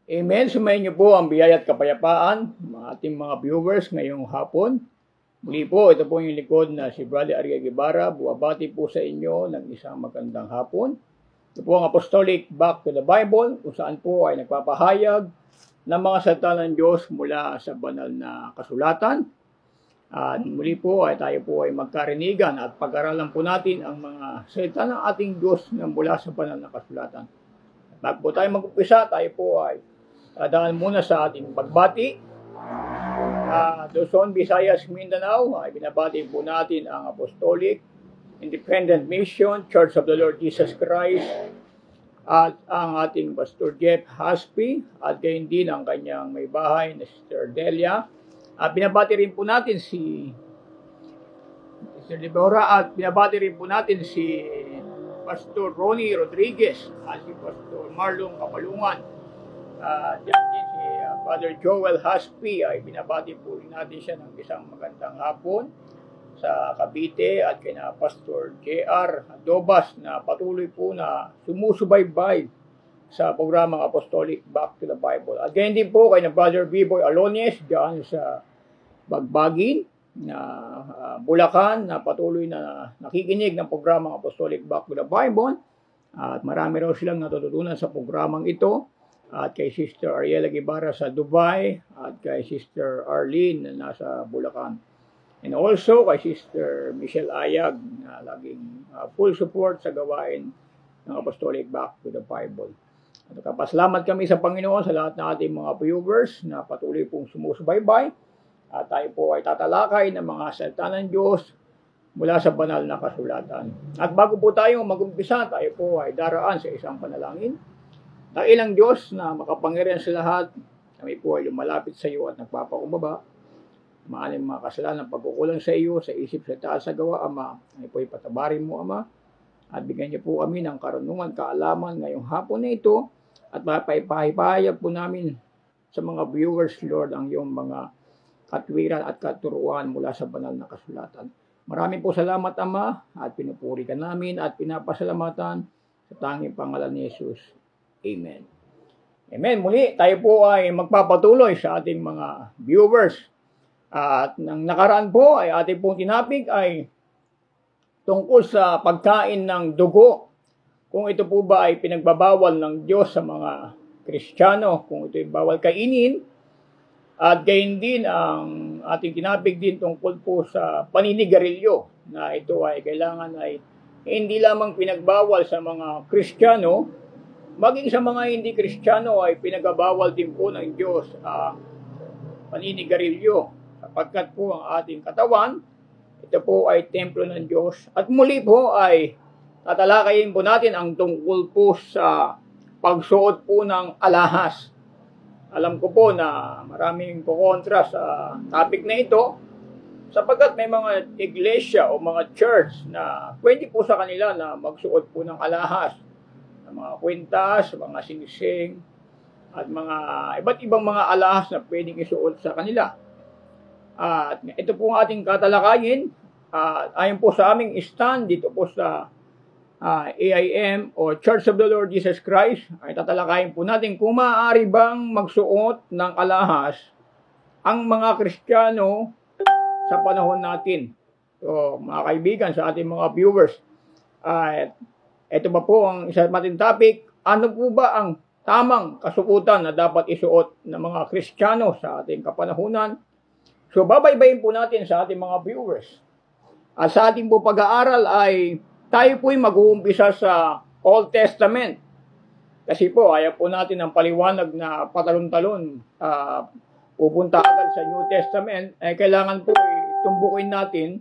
Amen. Sumayin niyo po ang biyaya at kapayapaan mga ating mga viewers ngayong hapon. Muli po, ito po yung likod na si Brother Ariel Guevara. Buwabati po sa inyo ng isang magandang hapon. Ito po ang Apostolic Back to the Bible, kung saan po ay nagpapahayag ng mga salita ng Diyos mula sa banal na kasulatan. At muli po ay tayo po ay magkarinigan at pag-aralan po natin ang mga salita ng ating Diyos na mula sa banal na kasulatan. Bago po tayo mag-umpisa, tayo po ay dadaan muna sa ating pagbati. Luzon, Visayas, Mindanao, ay binabati po natin ang Apostolic Independent Mission Church of the Lord Jesus Christ at ang ating Pastor Jeff Haspi at gayon din ang kanyang may bahay na Sister Delia. At binabati rin po natin si Sister Deborah at binabati rin po natin si Pastor Ronnie Rodriguez at si Pastor Marlon Kapalungan. Diyan din si Father Joel Haspi ay binabati po rin natin siya ng isang magandang hapon sa Cavite at kina Pastor J.R. Adobas na patuloy po na sumusubaybay sa programang Apostolic Back to the Bible. At ganyan din po kay na Brother Biboy Alones diyan sa Bagbagin na Bulacan na patuloy na nakikinig ng programang Apostolic Back to the Bible. At marami raw silang natututunan sa programang ito. At kay Sister Ariela Guevara sa Dubai at kay Sister Arlene na nasa Bulacan. And also kay Sister Michelle Ayag na laging full support sa gawain ng Apostolic Back to the Bible. At kapasalamat kami sa Panginoon sa lahat ng ating mga viewers na patuloy pong sumusubaybay. At tayo po ay tatalakay ng mga salita ng Diyos mula sa banal na kasulatan. At bago po tayo mag-umpisa, tayo po ay daraan sa isang panalangin. Dakilang Diyos na makapangyarihan sa lahat, kami po ay lumalapit sa iyo at nagpapakumbaba. Maaring mga kasalanan pagkukulang sa iyo, sa isip, sa taas, sa gawa, Ama. Kami po ay patabarin mo, Ama. At bigyan niyo po kami ng karunungan, kaalaman ngayong hapon na ito. At mapahipahayag po namin sa mga viewers, Lord, ang iyong mga katwiran at katuruan mula sa banal na kasulatan. Maraming po salamat, Ama, at pinupuri ka namin at pinapasalamatan sa tanging pangalan ni Jesus. Amen. Amen. Muli, tayo po ay magpapatuloy sa ating mga viewers. At nang nakaraan po ay ating pong tinapik ay tungkol sa pagkain ng dugo. Kung ito po ba ay pinagbabawal ng Diyos sa mga Kristiyano, kung ito ay bawal kainin. At gayon din ang ating tinapik din tungkol po sa paninigarilyo na ito ay kailangan ay hindi lamang pinagbawal sa mga Kristiyano, maging sa mga hindi Kristiyano ay pinagbabawal din po ng Diyos ang paninigarilyo sapagkat po ang ating katawan, ito po ay templo ng Diyos. At muli po ay tatalakayin po natin ang tungkol po sa pagsuot po ng alahas. Alam ko po na maraming kukontra sa topic na ito sapagkat may mga iglesia o mga church na pwede po sa kanila na magsuot po ng alahas. Mga kwintas, mga singsing, at mga iba't ibang mga alahas na pwedeng isuot sa kanila. At ito po ang ating katalakayin. Ayon po sa aming stand dito po sa AIM o Church of the Lord Jesus Christ, ay tatalakayin po natin kung maaari bang magsuot ng alahas ang mga Kristiyano sa panahon natin. So, mga kaibigan, sa ating mga viewers, ito ba po ang isa nating topic? Ano po ba ang tamang kasuotan na dapat isuot ng mga Kristiyano sa ating kapanahunan? So babaybayin po natin sa ating mga viewers. At sa ating po pag-aaral ay tayo po'y mag-uumpisa sa Old Testament. Kasi po ayaw po natin ng paliwanag na patalon-talon pupunta agad sa New Testament. Kailangan po tumbukin natin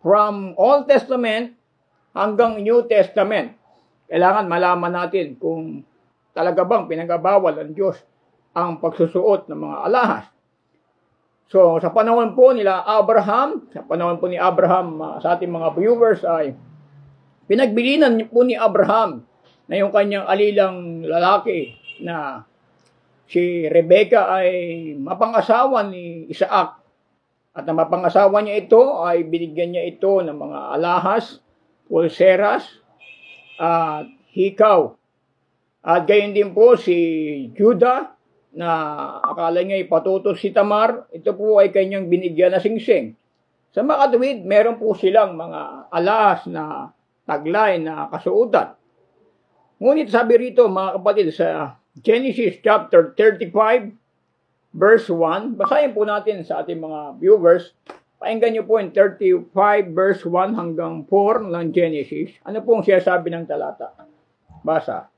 from Old Testament hanggang New Testament. Kailangan malaman natin kung talaga bang pinagabawal ng Diyos ang pagsusuot ng mga alahas. So, sa panahon po nila Abraham, sa panahon po ni Abraham, sa ating mga viewers ay pinagbilinan po ni Abraham na yung kanyang alilang lalaki na si Rebecca ay mapangasawa ni Isaac. At ang mapangasawa niya ito ay binigyan niya ito ng mga alahas, pulseras, at hikaw. At gayon din po si Judah na akala niya ipatutos si Tamar, ito po ay kanyang binigyan na singsing. Sa makatuwid, meron po silang mga alas na taglay na kasuotan. Ngunit sabi rito mga kapatid sa Genesis chapter 35 verse 1, basahin po natin sa ating mga viewers. Pakinggan niyo po yung 35 verse 1 hanggang 4 ng Genesis. Ano pong sinasabi ng talata? Basa.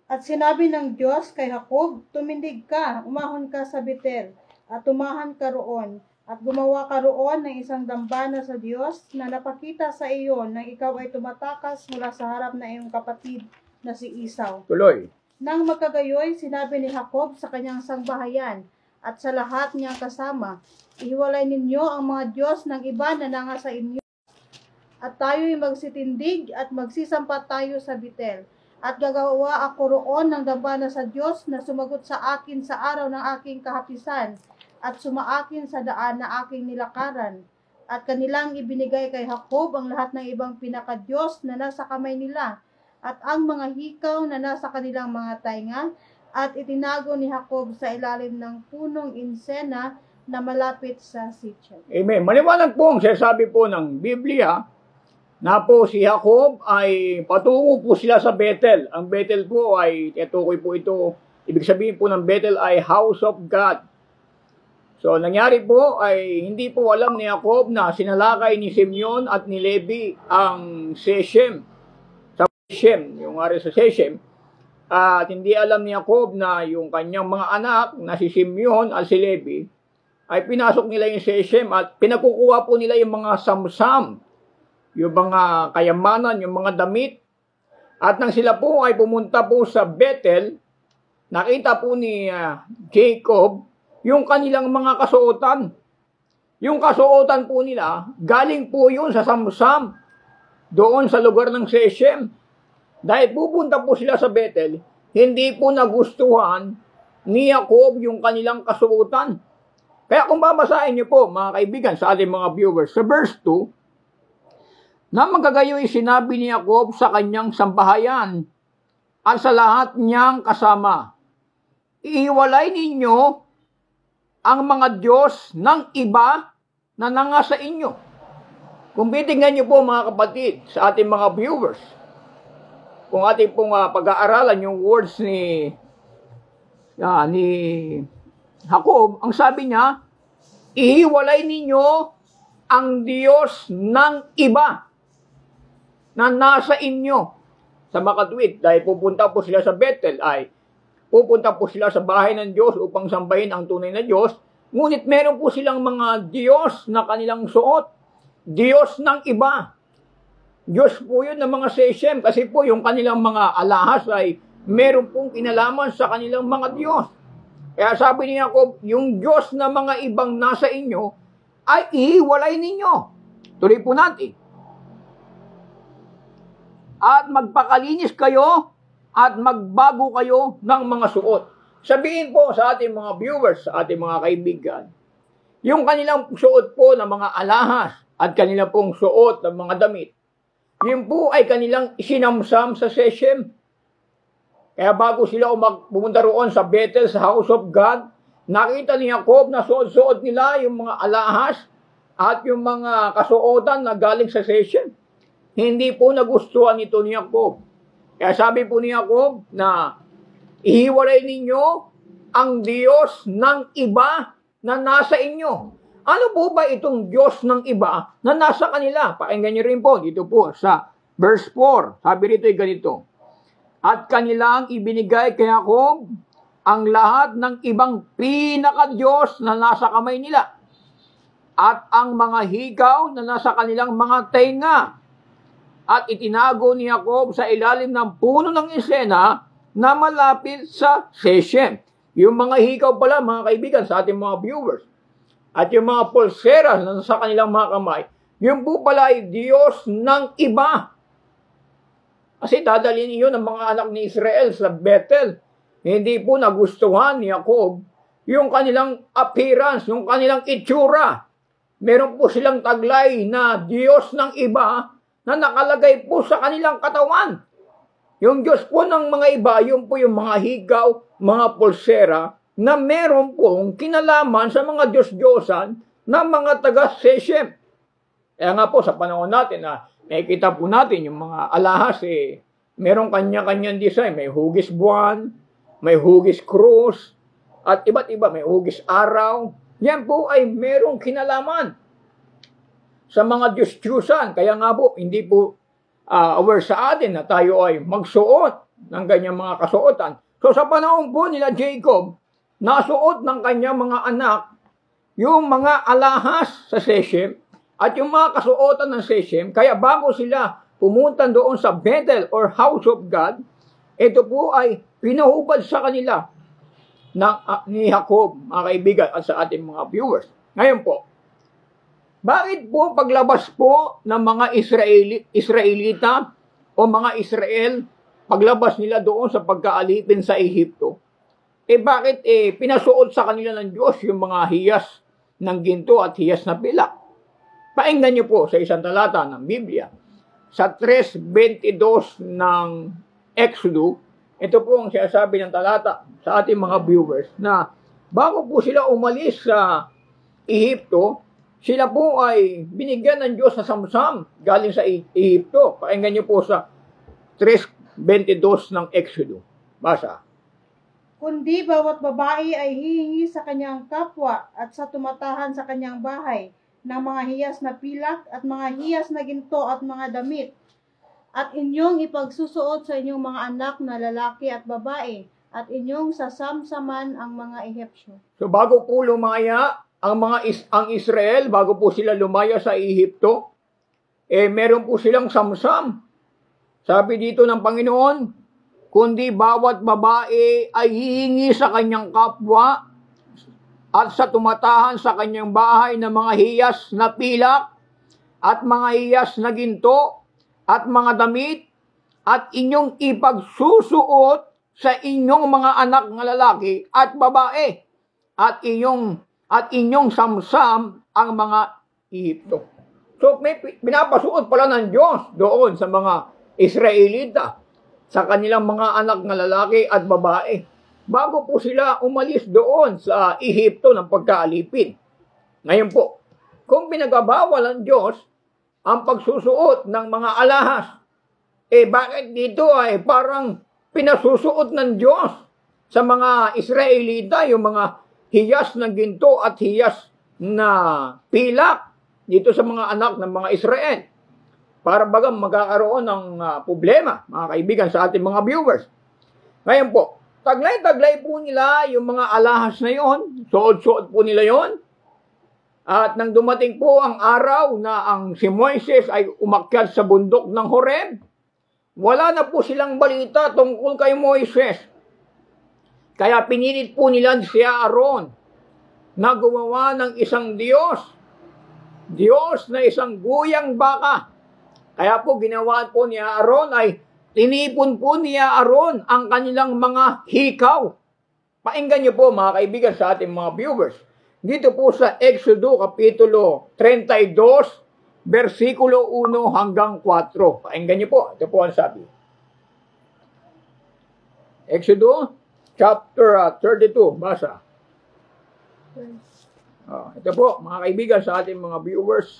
At sinabi ng Diyos kay Jacob, tumindig ka, umahon ka sa Betel, at tumahan ka roon, at gumawa ka roon ng isang dambana sa Diyos na napakita sa iyo nang ikaw ay tumatakas mula sa harap na iyong kapatid na si Esau. Tuloy. Nang magkagayoy, sinabi ni Jacob sa kanyang sangbahayan at sa lahat niyang kasama, ihiwalay ninyo ang mga Diyos ng iba na nangasa inyo, at tayo'y magsitindig at magsisampat tayo sa Betel. At gagawa ako roon ng dambana sa Diyos na sumagot sa akin sa araw ng aking kahapisan at sumaakin sa daan na aking nilakaran. At kanilang ibinigay kay Jacob ang lahat ng ibang pinakadiyos na nasa kamay nila at ang mga hikaw na nasa kanilang mga tainga, at itinago ni Jacob sa ilalim ng punong insena na malapit sa Sichem. Amen. Maliwanag po ang sinasabi po ng Biblia na po si Jacob ay patungo po sila sa Bethel. Ang Bethel po ay, tukoy po ito, ibig sabihin po ng Bethel ay house of God. So, nangyari po ay hindi po alam ni Jacob na sinalakay ni Simeon at ni Levi ang Shechem. Sa Shechem, yung ari sa Shechem. At hindi alam ni Jacob na yung kanyang mga anak na si Simeon at si Levi ay pinasok nila yung Shechem at pinakukuha po nila yung mga samsam, yung mga kayamanan, yung mga damit. At nang sila po ay pumunta po sa Bethel, nakita po ni Jacob yung kanilang mga kasuotan. Yung kasuotan po nila, galing po yun sa samsam, doon sa lugar ng Shechem. Dahil pupunta po sila sa Bethel, hindi po nagustuhan ni Jacob yung kanilang kasuotan. Kaya kung babasahin niyo po, mga kaibigan, sa ating mga viewers, sa verse 2, na magkagayoy sinabi ni Jacob sa kanyang sambahayan at sa lahat niyang kasama, ihiwalay ninyo ang mga Diyos ng iba na nangasa inyo. Kung titingnan niyo po mga kapatid sa ating mga viewers, kung ating pong pag-aaralan yung words ni Jacob, ang sabi niya, ihiwalay ninyo ang Diyos ng iba na nasa inyo. Sa makatwid, dahil pupunta po sila sa Bethel, ay pupunta po sila sa bahay ng Diyos upang sambahin ang tunay na Diyos. Ngunit meron po silang mga Diyos na kanilang suot. Diyos ng iba. Diyos po yun ng mga Shechem, kasi po yung kanilang mga alahas ay meron pong kinalaman sa kanilang mga Diyos. Kaya sabi ni Jacob, yung Diyos na mga ibang nasa inyo ay ihiwalay ninyo. Tuloy po natin. At magpakalinis kayo at magbago kayo ng mga suot. Sabihin po sa ating mga viewers, sa ating mga kaibigan, yung kanilang suot po ng mga alahas at kanilang pong suot ng mga damit, yun po ay kanilang isinamsam sa Shechem. Kaya bago sila pumunta roon sa Bethel, sa house of God, nakita ni Jacob na suot-suot nila yung mga alahas at yung mga kasuotan na galing sa Shechem. Hindi po nagustuhan ito ni Jacob. Kaya sabi po ni Jacob na ihiwalay ninyo ang Diyos ng iba na nasa inyo. Ano po ba itong Diyos ng iba na nasa kanila? Pakinggan niyo rin po dito po sa verse 4. Sabi rito ay ganito. At kanilang ibinigay kay Jacob ang lahat ng ibang pinaka-Diyos na nasa kamay nila at ang mga higaw na nasa kanilang mga tenga. At itinago ni Jacob sa ilalim ng puno ng insena na malapit sa Shechem. Yung mga hikaw pala, mga kaibigan, sa ating mga viewers, at yung mga pulseras na sa kanilang mga kamay, yung po pala ay Diyos ng iba. Kasi dadalhin niyo ng mga anak ni Israel sa Bethel. Hindi po nagustuhan ni Jacob yung kanilang appearance, yung kanilang itsura. Meron po silang taglay na Diyos ng iba na nakalagay po sa kanilang katawan. Yung Diyos po ng mga iba, yun po yung mga higaw, mga pulsera, na meron pong kinalaman sa mga Diyos-Diyosan na mga taga-Seshem. Kaya nga po, sa panahon natin, nakikita po natin yung mga alahas, meron kanya-kanyang design. May hugis buwan, may hugis krus, at iba't iba, may hugis araw. Yan po ay merong kinalaman sa mga Diyos-Diyusan. Kaya nga po, hindi po aware sa atin na tayo ay magsuot ng ganyang mga kasuotan. So sa panahon po nila Jacob, nasuot ng kanyang mga anak yung mga alahas sa Shechem at yung mga kasuotan ng Shechem. Kaya bago sila pumunta doon sa Bethel or House of God, ito po ay pinuhubad sa kanila ni Jacob, mga kaibigan, at sa ating mga viewers. Ngayon po, bakit po paglabas po ng mga Israelita o mga Israel, paglabas nila doon sa pagkaalipin sa Ehipto, bakit pinasuot sa kanila ng Diyos yung mga hiyas ng ginto at hiyas na pilak? Painggan niyo po sa isang talata ng Biblia. Sa 3:22 ng Exodus, ito po ang sinasabi ng talata sa ating mga viewers na bago po sila umalis sa Ehipto, sila po ay binigyan ng Diyos na samsam galing sa Ehipto. Pakinggan niyo po sa 3:22 ng Exodus. Basa. Kundi bawat babae ay hihingi sa kanyang kapwa at sa tumatahan sa kanyang bahay ng mga hiyas na pilak at mga hiyas na ginto at mga damit. At inyong ipagsusuot sa inyong mga anak na lalaki at babae at inyong sasamsaman ang mga Ehipsyo. So bago po lumaya ang Israel, bago po sila lumaya sa Ehipto, meron po silang samsam. Sabi dito ng Panginoon, kundi bawat babae ay hihingi sa kanyang kapwa at sa tumatahan sa kanyang bahay ng mga hiyas na pilak at mga hiyas na ginto at mga damit at inyong ipagsusuot sa inyong mga anak na lalaki at babae at inyong samsam ang mga Ehipto. So may pinapasuot pala ng Diyos doon sa mga Israelita, sa kanilang mga anak na lalaki at babae, bago po sila umalis doon sa Ehipto ng pagkaalipin. Ngayon po, kung pinagbabawal ng Diyos ang pagsusuot ng mga alahas, bakit dito ay parang pinasusuot ng Diyos sa mga Israelita yung mga hiyas ng ginto at hiyas na pilak dito sa mga anak ng mga Israel? Para bagang magkakaroon ng problema, mga kaibigan, sa ating mga viewers. Ngayon po, taglay-taglay po nila yung mga alahas na yon, suot-suot po nila yon. At nang dumating po ang araw na si Moises ay umakyat sa bundok ng Horeb, wala na po silang balita tungkol kay Moises. Kaya pinilit po nila si Aaron na gumawa ng isang Diyos na isang guyang baka. Kaya po ginawa po ni Aaron ay tinipon po ni Aaron ang kanilang mga hikaw. Painggan niyo po mga kaibigan sa ating mga viewers. Dito po sa Exodus Kapitulo 32, versikulo 1 hanggang 4. Painggan niyo po. Ito po ang sabi. Exodus chapter 32. Basa. Ito po mga kaibigan sa ating mga viewers.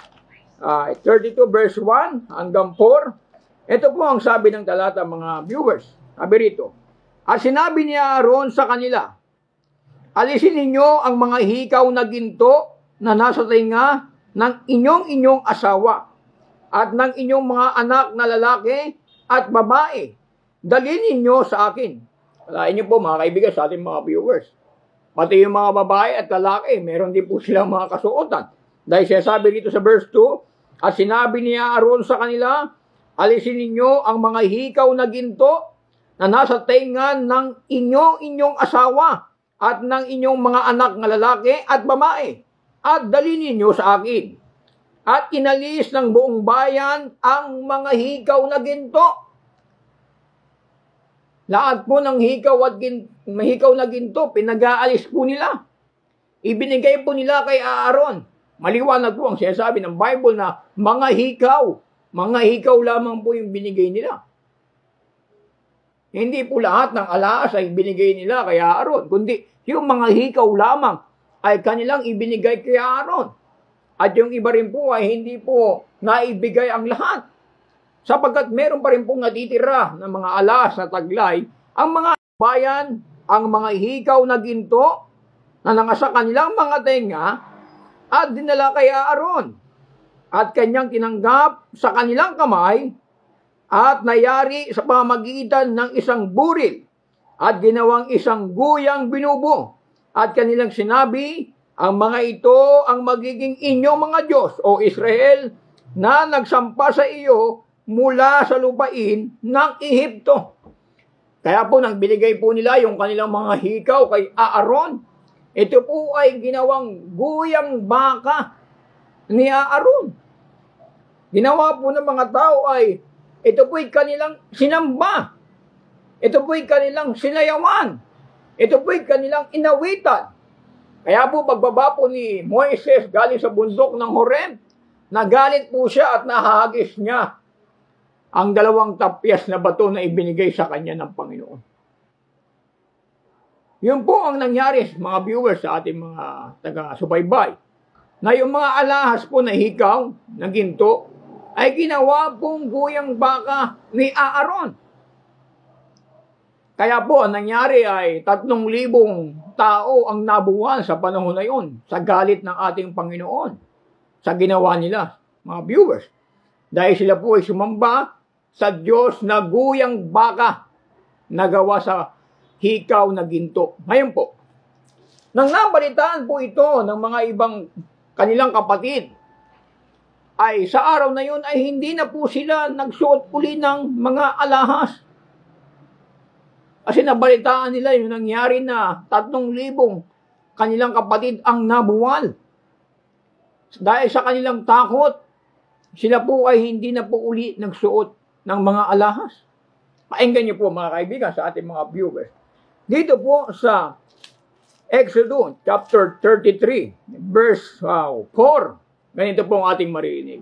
32 verse 1 hanggang 4. Ito po ang sabi ng talata mga viewers. Sabi rito, at sinabi ni Aaron sa kanila, alisin ninyo ang mga hikaw na ginto na nasa tinga ng inyong asawa at ng inyong mga anak na lalaki at babae. Dalhin ninyo sa akin. Alain niyo po mga kaibigan sa ating mga viewers. Pati yung mga babae at lalaki, meron din po silang mga kasuotan. Dahil siya sabi dito sa verse 2, at sinabi niya Aaron sa kanila, alisin ninyo ang mga hikaw na ginto na nasa tenga ng inyong asawa at ng inyong mga anak na lalaki at babae at dalhin ninyo sa akin. At inalis ng buong bayan ang mga hikaw na ginto. Lahat po ng hikaw na ginto, pinag-aalis po nila. Ibinigay po nila kay Aaron. Maliwanag po ang sinasabi ng Bible na mga hikaw lamang po yung binigay nila. Hindi po lahat ng alahas ay binigay nila kay Aaron, kundi yung mga hikaw lamang ay kanilang ibinigay kay Aaron. At yung iba rin po ay hindi po naibigay ang lahat. Sapagkat meron pa rin pong natitira ng mga alahas na taglay, ang mga bayan, ang mga hikaw na ginto na nangasa kanilang mga tenga at dinala kay Aaron at kanyang tinanggap sa kanilang kamay at nayari sa pamamagitan ng isang buril at ginawang isang guyang binubo at kanilang sinabi, ang mga ito ang magiging inyong mga Diyos o Israel na nagsampa sa iyo mula sa lupain ng Ehipto. Kaya po nang binigay po nila yung kanilang mga hikaw kay Aaron, ito po ay ginawang guyang baka ni Aaron. Ginawa po ng mga tao ay ito po'y kanilang sinamba. Ito po'y kanilang sinayawan. Ito po'y kanilang inawitan. Kaya po pagbaba po ni Moises galing sa bundok ng Horeb, nagalit po siya at nahagis niya ang 2 tapyas na bato na ibinigay sa kanya ng Panginoon. Yun po ang nangyari, mga viewers, sa ating mga taga-subaybay, na yung mga alahas po na hikaw, na ginto, ay ginawa pong guyang baka ni Aaron. Kaya po, ang nangyari ay 3,000 tao ang nabuwan sa panahon na yun, sa galit ng ating Panginoon, sa ginawa nila, mga viewers. Dahil sila po ay sumamba sa Diyos na guyang baka na gawa sa hikaw na ginto. Ngayon po, nang nabalitaan po ito ng mga ibang kanilang kapatid, ay sa araw na yun ay hindi na po sila nagsuot uli ng mga alahas. Kasi nabalitaan nila yung nangyari na 3,000 kanilang kapatid ang nabuwal. Dahil sa kanilang takot, sila po ay hindi na po uli nagsuot ng mga alahas. Painggan niyo po mga kaibigan sa ating mga viewers. Dito po sa Exodus chapter 33 verse 4, ganito po ang ating marinig.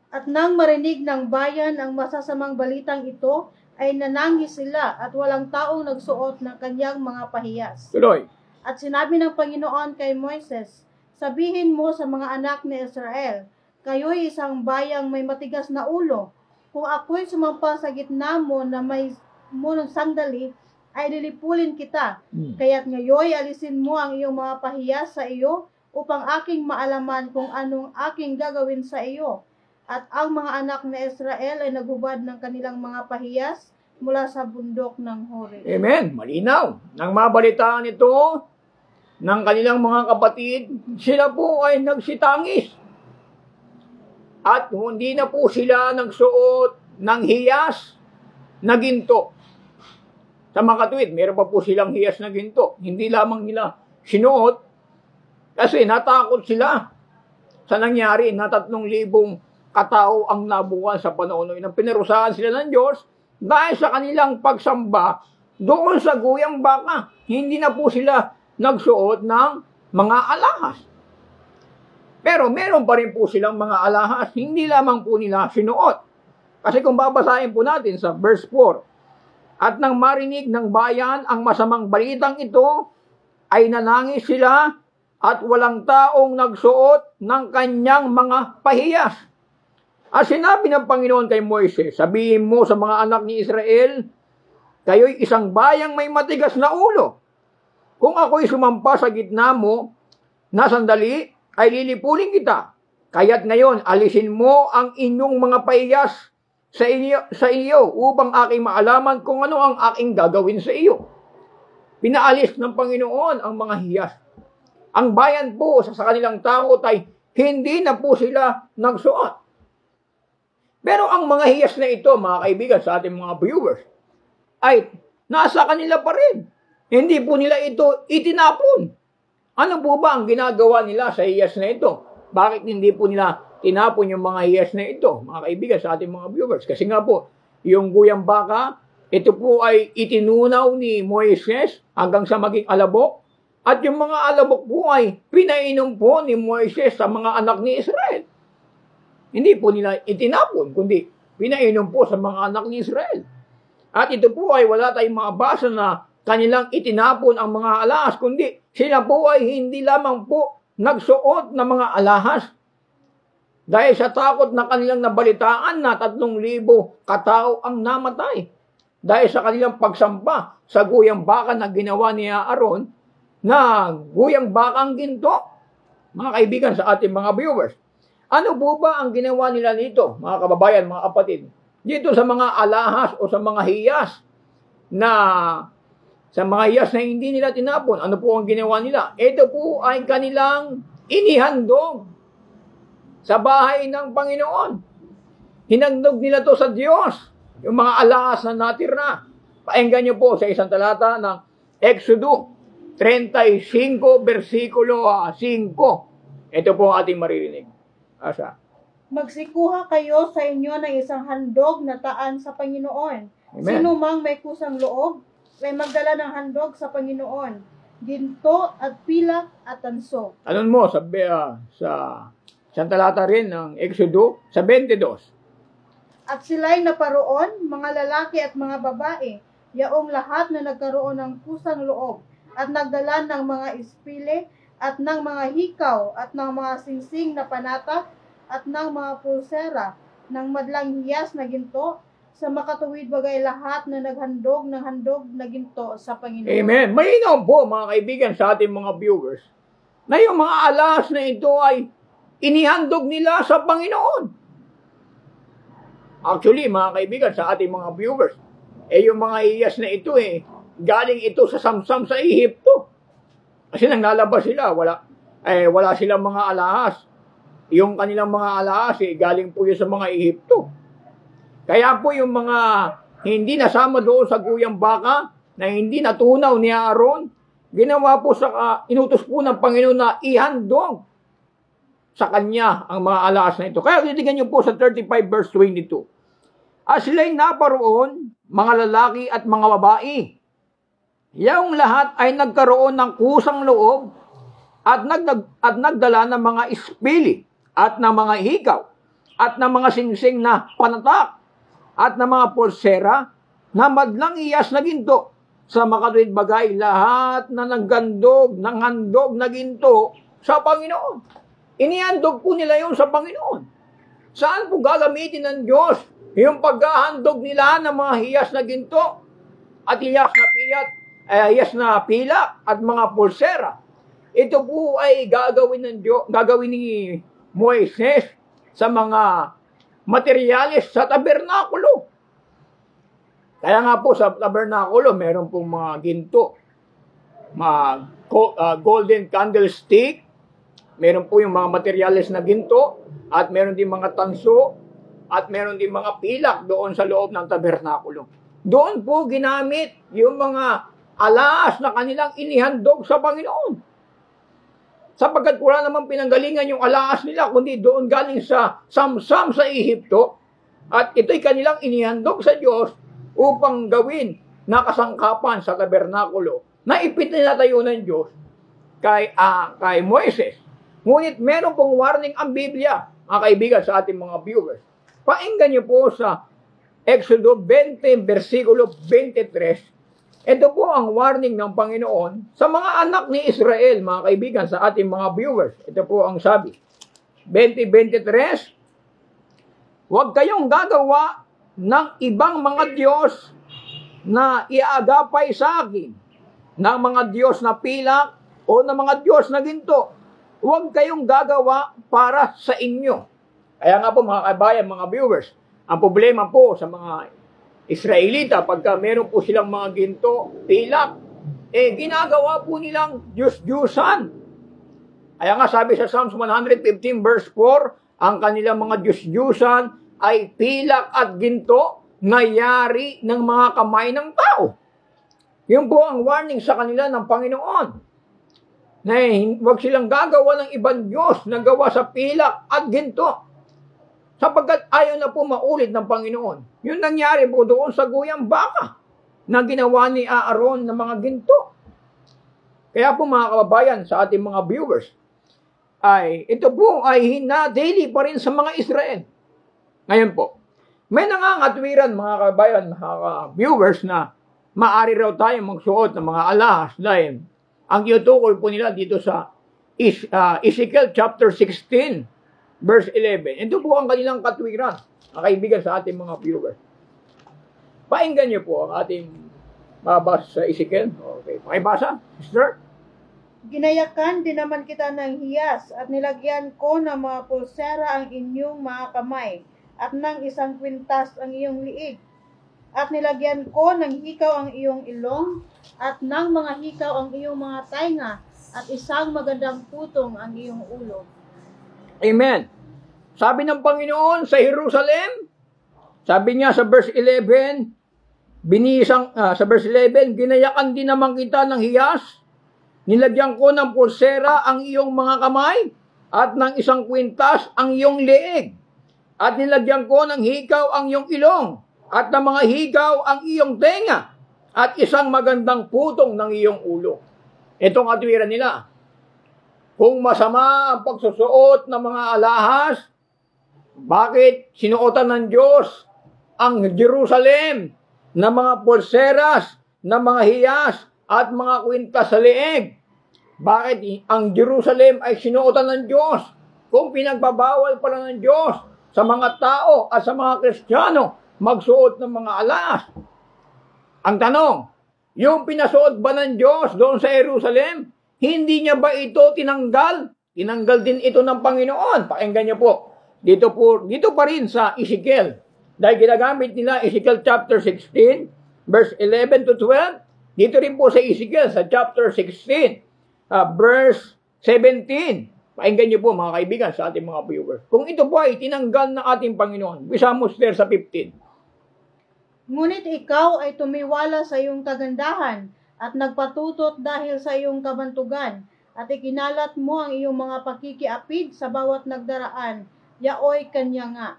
At nang marinig ng bayan ang masasamang balitang ito, ay nanangis sila at walang taong nagsuot ng kanyang mga pahiyas. Tuloy. At sinabi ng Panginoon kay Moises, sabihin mo sa mga anak ni Israel, kayo'y isang bayang may matigas na ulo. Kung ako'y sumampa sa gitna mo na may munong sandali, ay lilipulin kita. Kaya't ngayoy alisin mo ang iyong mga pahiyas sa iyo upang aking maalaman kung anong aking gagawin sa iyo. At ang mga anak ni Israel ay naghubad ng kanilang mga pahiyas mula sa bundok ng Horeb. Amen. Malinaw. Nang mabalitaan ito ng kanilang mga kapatid, sila po ay nagsitangis. At hindi na po sila nagsuot ng hiyas na ginto. Sa makatuwid, meron pa po silang hiyas na ginto. Hindi lamang nila sinuot kasi natakot sila sa nangyari na 3,000 katao ang nabuwan sa panahon na pinarusahan sila ng Diyos dahil sa kanilang pagsamba doon sa guyang baka. Hindi na po sila nagsuot ng mga alahas. Pero meron pa rin po silang mga alahas, hindi lamang po nila sinuot. Kasi kung babasahin po natin sa verse 4, at nang marinig ng bayan ang masamang balitang ito, ay nanangis sila at walang taong nagsuot ng kanyang mga pahiyas. At sinabi ng Panginoon kay Moises, sabihin mo sa mga anak ni Israel, kayo'y isang bayang may matigas na ulo. Kung ako'y sumampa sa gitna mo na sandali, ay lilipulin kita. Kaya't ngayon, alisin mo ang inyong mga pahiyas sa iyo upang aking maalaman kung ano ang aking gagawin sa iyo. Pinaalis ng Panginoon ang mga hiyas. Ang bayan po sa kanilang takot ay hindi na po sila nagsuot. Pero ang mga hiyas na ito, mga kaibigan, sa ating mga viewers, ay nasa kanila pa rin. Hindi po nila ito itinapon. Ano po ba ang ginagawa nila sa hiyas na ito? Bakit hindi po nila tinapon yung mga hiyas na ito, mga kaibigan, sa ating mga viewers? Kasi nga po, yung guyang baka, ito po ay itinunaw ni Moises hanggang sa maging alabok. At yung mga alabok po ay pinainom po ni Moises sa mga anak ni Israel. Hindi po nila itinapon, kundi pinainom po sa mga anak ni Israel. At ito po ay wala tayong mabasa na kanilang itinapon ang mga alahas, kundi sila po ay hindi lamang po nagsuot ng mga alahas. Dahil sa takot na kanilang nabalitaan na 3,000 katao ang namatay. Dahil sa kanilang pagsampa sa guyang baka na ginawa ni Aaron, na guyang bakang ginto. Mga kaibigan, sa ating mga viewers, ano po ba ang ginawa nila nito, mga kababayan, mga kapatid? Dito sa mga alahas o sa mga hiyas na hindi nila tinapon, ano po ang ginawa nila? Ito po ay kanilang inihandog sa bahay ng Panginoon. Hinandog nila to sa Diyos, yung mga alahas na natira. Paenggan niyo po sa isang talata ng Exodo 35, versikulo 5. Ito po ang ating maririnig. Asa? Magsikuha kayo sa inyo ng isang handog na taan sa Panginoon. Amen. Sino mang may kusang loob, ay magdala ng handog sa Panginoon. Ginto at pilak at tanso. Alam mo, sa isang talata rin ng Exodo, sa 22. At sila'y naparoon, mga lalaki at mga babae, yaong lahat na nagkaroon ng kusang loob, at nagdala ng mga ispile, at ng mga hikaw, at ng mga singsing na panata, at ng mga pulsera, ng madlang hiyas na ginto, sa makatuwid bagay lahat na naghandog ng handog na ginto sa Panginoon. Amen. Malinaw po, mga kaibigan, sa ating mga viewers, na yung mga alahas na ito ay inihandog nila sa Panginoon. Actually, mga kaibigan, sa ating mga viewers, yung mga hiyas na ito galing ito sa Samsam sa Ehipto. Kasi nang lalabas sila, wala silang mga alahas. Yung kanilang mga alahas, galing po yun sa mga Ehipto. Kaya po yung mga hindi nasama doon sa guyang baka, na hindi natunaw ni Aaron, ginawa po inutos po ng Panginoon na ihandog sa kanya ang mga alahas na ito. Kaya titignan niyo po sa 35 verse 22. At sila'y naparoon, mga lalaki at mga babae. Yung lahat ay nagkaroon ng kusang loob at nagdala ng mga ispili at ng mga hikaw at ng mga singsing na panatak at ng mga pulsera na madlang iyas na ginto sa makatuwid bagay, lahat na naggandog ng handog na ginto sa Panginoon. Inihandog po nila yun sa Panginoon. Saan po gagamitin ng Diyos yung paghahandog nila ng mga hiyas na ginto at hiyas na pilak at mga pulsera? Ito po ay gagawin ni Moises sa mga materyales sa tabernakulo. Kaya nga po sa tabernakulo, meron pong mga ginto, mga golden candlestick, meron po yung mga materyales na ginto, at meron din mga tanso, at meron din mga pilak doon sa loob ng tabernakulo. Doon po ginamit yung mga alahas na kanilang inihandog sa Panginoon. Sapagkat wala namang pinanggalingan yung alahas nila, kundi doon galing sa Samsam sa Ehipto, at ito'y kanilang inihandog sa Diyos upang gawin na kasangkapan sa tabernakulo na ipinatayo ng Diyos kay Moises. Ngunit meron pong warning ang Biblia, mga kaibigan, sa ating mga viewers. Painggan niyo po sa Exodo 20, versikulo 23. Ito po ang warning ng Panginoon sa mga anak ni Israel, mga kaibigan, sa ating mga viewers. Ito po ang sabi. 20:23, huwag kayong gagawa ng ibang mga Diyos na iaagapay sa akin, ng mga Diyos na pilak o ng mga Diyos na ginto. Huwag kayong gagawa para sa inyo. Kaya nga po, mga kabayan, mga viewers, ang problema po sa mga Israelita, pagka meron po silang mga ginto, pilak, ginagawa po nilang Diyos-Diyusan. Kaya nga sabi sa Psalms 115 verse 4, ang kanilang mga Diyos-Diyusan ay pilak at ginto na yari ng mga kamay ng tao. Yun po ang warning sa kanila ng Panginoon. Na huwag silang gagawa ng ibang Diyos na gawa sa pilak at ginto. Sapagkat ayaw na po maulit ng Panginoon. Yun nangyari po doon sa guyang baka na ginawa ni Aaron ng mga ginto. Kaya po, mga kababayan, sa ating mga viewers, ito po ay hinadili pa rin sa mga Israel. Ngayon po, May nangangatwiran, mga kabayan, mga viewers, na maaari raw tayo magsuot ng mga alahas dahil ang tinutukoy po nila dito sa Ezekiel chapter 16, verse 11. Ito po ang kanilang katwiran, ang kaibigan sa ating mga viewers. Painggan niyo po ang ating mabasa sa Ezekiel. Okay, pakibasa, sister. Ginayakan din naman kita ng hiyas at nilagyan ko ng mga pulsera ang inyong mga kamay at ng isang kwintas ang iyong liig. At nilagyan ko ng hikaw ang iyong ilong at ng mga hikaw ang iyong mga tainga at isang magandang putong ang iyong ulo. Amen. Sabi ng Panginoon sa Jerusalem, sabi niya sa verse 11, sa verse 11, ginayakan din naman kita ng hiyas, nilagyan ko ng pulsera ang iyong mga kamay at ng isang kwintas ang iyong leeg. At nilagyan ko ng hikaw ang iyong ilong at ng mga hikaw ang iyong tenga at isang magandang putong ng iyong ulo. Itong katwiran nila. Kung masama ang pagsusuot ng mga alahas, bakit sinuotan ng Diyos ang Jerusalem na mga pulseras, na mga hiyas at mga kwintas sa leeg? Bakit ang Jerusalem ay sinuotan ng Diyos kung pinagbabawal pala ng Diyos sa mga tao at sa mga Kristiyano magsuot ng mga alahas? Ang tanong, yung pinasuot ba ng Diyos doon sa Jerusalem, hindi niya ba ito tinanggal? Tinanggal din ito ng Panginoon. Pakinggan niyo po. Dito pa rin sa Ezekiel. Dahil ginagamit nila Ezekiel chapter 16, verse 11 to 12. Dito rin po sa Ezekiel sa chapter 16, verse 17. Pakinggan niyo po mga kaibigan sa ating mga viewers. Kung ito po ay tinanggal ng ating Panginoon, Wisamos there sa 15. Ngunit ikaw ay tumiwala sa iyong kagandahan at nagpatutot dahil sa iyong kabantugan at ikinalat mo ang iyong mga pakikiapid sa bawat nagdaraan, yaoy kanya nga.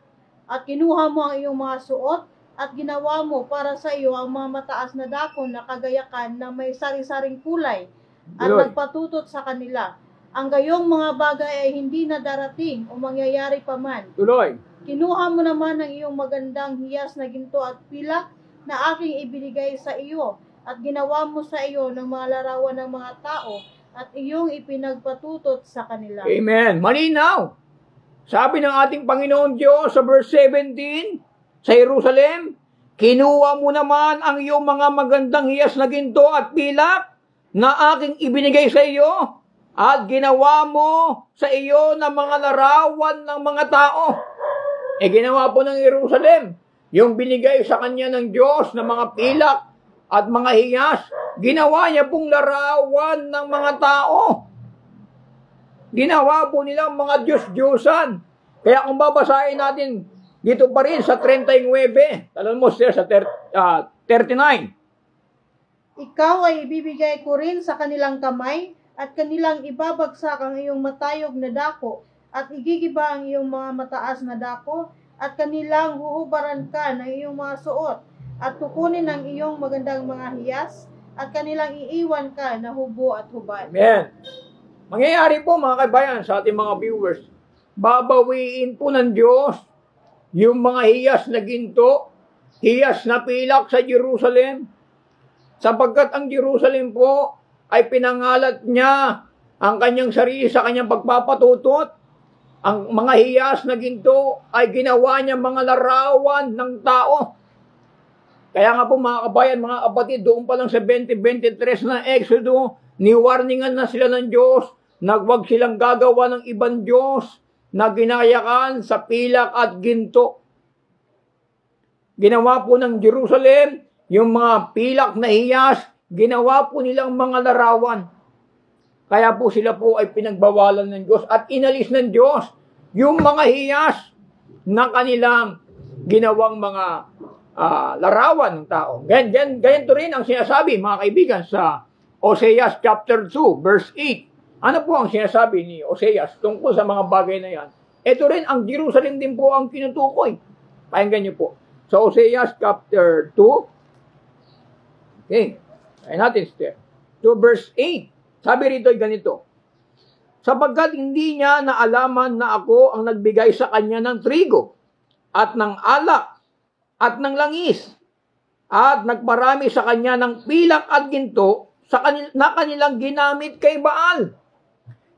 At kinuha mo ang iyong mga suot at ginawa mo para sa iyo ang mga mataas na dakon na kagayakan na may sari-saring kulay at nagpatutot sa kanila. Ang gayong mga bagay ay hindi na darating o mangyayari pa man. Tuloy. Kinuha mo naman ang iyong magandang hiyas na ginto at pilak na aking ibinigay sa iyo at ginawa mo sa iyo ng mga larawan ng mga tao at iyong ipinagpatutot sa kanila. Amen. Malinaw. Sabi ng ating Panginoon Diyos sa verse 17, sa Jerusalem, kinuha mo naman ang iyong mga magandang hiyas na ginto at pilak na aking ibinigay sa iyo at ginawa mo sa iyo ng mga larawan ng mga tao. Ginawa po ng Jerusalem, yung binigay sa kanya ng Diyos na mga pilak at mga hiyas, ginawa niya pong larawan ng mga tao. Ginawa po nilang mga Diyos-Diyosan. Kaya kung babasahin natin dito pa rin sa 39, talon mo sir sa 39. Ikaw ay ibibigay ko rin sa kanilang kamay at kanilang ibabagsak ang iyong matayog na dako at igigiba ang iyong mga mataas na dako at kanilang huhubaran ka ng iyong mga suot at kukunin ang iyong magandang mga hiyas at kanilang iiwan ka na hubo at hubad. Amen. Mangyayari po mga kaibayan sa ating mga viewers, babawiin po ng Diyos yung mga hiyas na ginto, hiyas na pilak sa Jerusalem, sapagkat ang Jerusalem po ay pinangalat niya ang kanyang sarili sa kanyang pagpapatutot. Ang mga hiyas na ginto ay ginawa niya mga larawan ng tao. Kaya nga po mga kabayan, mga kapatid, doon pa lang sa 20:23 na Exodo, niwarningan na sila ng Diyos na huwag silang gagawa ng ibang Diyos na ginayakan sa pilak at ginto. Ginawa po ng Jerusalem, yung mga pilak na hiyas, ginawa po nilang mga larawan. Kaya po sila po ay pinagbawalan ng Diyos at inalis ng Diyos yung mga hiyas na kanilang ginawang mga larawan ng tao. Ganito rin ang sinasabi mga kaibigan sa Oseas chapter 2 verse 8. Ano po ang sinasabi ni Oseas tungkol sa mga bagay na yan? Ito rin ang Jerusalem din po ang kinutukoy. Pakinggan niyo po. Sa Oseas chapter 2. Okay. Kaya natin step. 2 verse 8. Sabi rito ay ganito. Sapagkat hindi niya naalaman na ako ang nagbigay sa kanya ng trigo at ng alak at ng langis, at nagparami sa kanya ng pilak at ginto na kanilang ginamit kay Baal.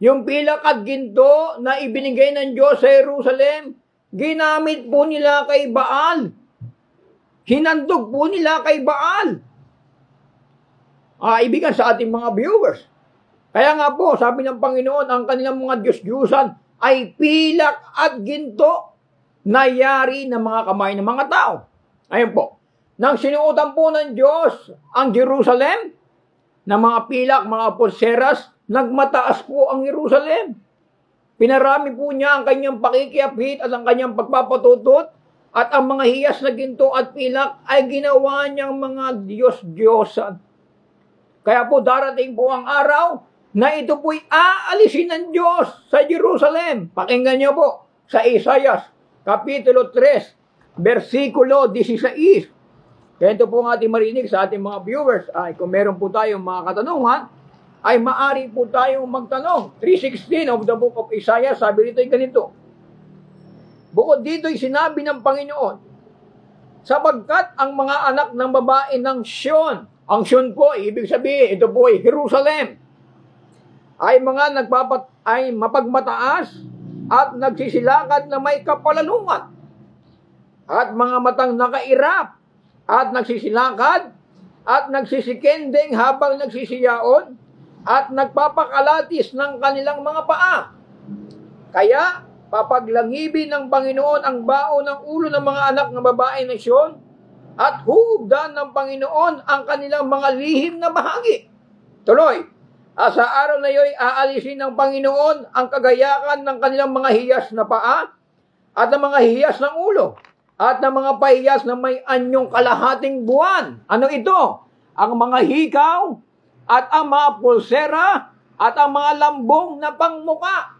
Yung pilak at ginto na ibinigay ng Diyos sa Jerusalem, ginamit po nila kay Baal. Hinandog po nila kay Baal. Ibigan sa ating mga viewers. Kaya nga po, sabi ng Panginoon, ang kanilang mga Diyos-Diyusan ay pilak at ginto na yari ng mga kamay ng mga tao. Ayun po. Nang sinuotan po ng Diyos ang Jerusalem, ng mga pilak, mga pulseras, nagmataas po ang Jerusalem. Pinarami po niya ang kanyang pakikiapit at ang kanyang pagpapatutot, at ang mga hiyas na ginto at pilak ay ginawa niyang mga Diyos-Diyosan. Kaya po darating po ang araw na ito po'y aalisin ng Diyos sa Jerusalem. Pakinggan niyo po sa Isaiah, Kapitulo 3, versikulo 16. Kaya ito po ang ating marinig sa ating mga viewers. Kung meron po tayong mga katanungan, ay maaari po tayong magtanong. 3:16 of the book of Isaiah, sabi rito ay ganito. Bukod dito'y sinabi ng Panginoon, sapagkat ang mga anak ng babae ng Sion, ang Sion po, ibig sabihin, ito po ay Jerusalem, ay mga ay mapagmataas at nagsisilakad na may kapalalungan, at mga matang nakairap at nagsisilakad at nagsisikendeng habang nagsisiyaon at nagpapakalatis ng kanilang mga paa. Kaya papaglangibin ng Panginoon ang bao ng ulo ng mga anak ng babae ng Sion at hugdan ng Panginoon ang kanilang mga lihim na bahagi. Tuloy, sa araw na iyo'y aalisin ng Panginoon ang kagayakan ng kanilang mga hiyas na paa at ng mga hiyas ng ulo at ng mga pahiyas na may anyong kalahating buwan. Ano ito? Ang mga hikaw at ang mga pulsera at ang mga lambong na pangmuka.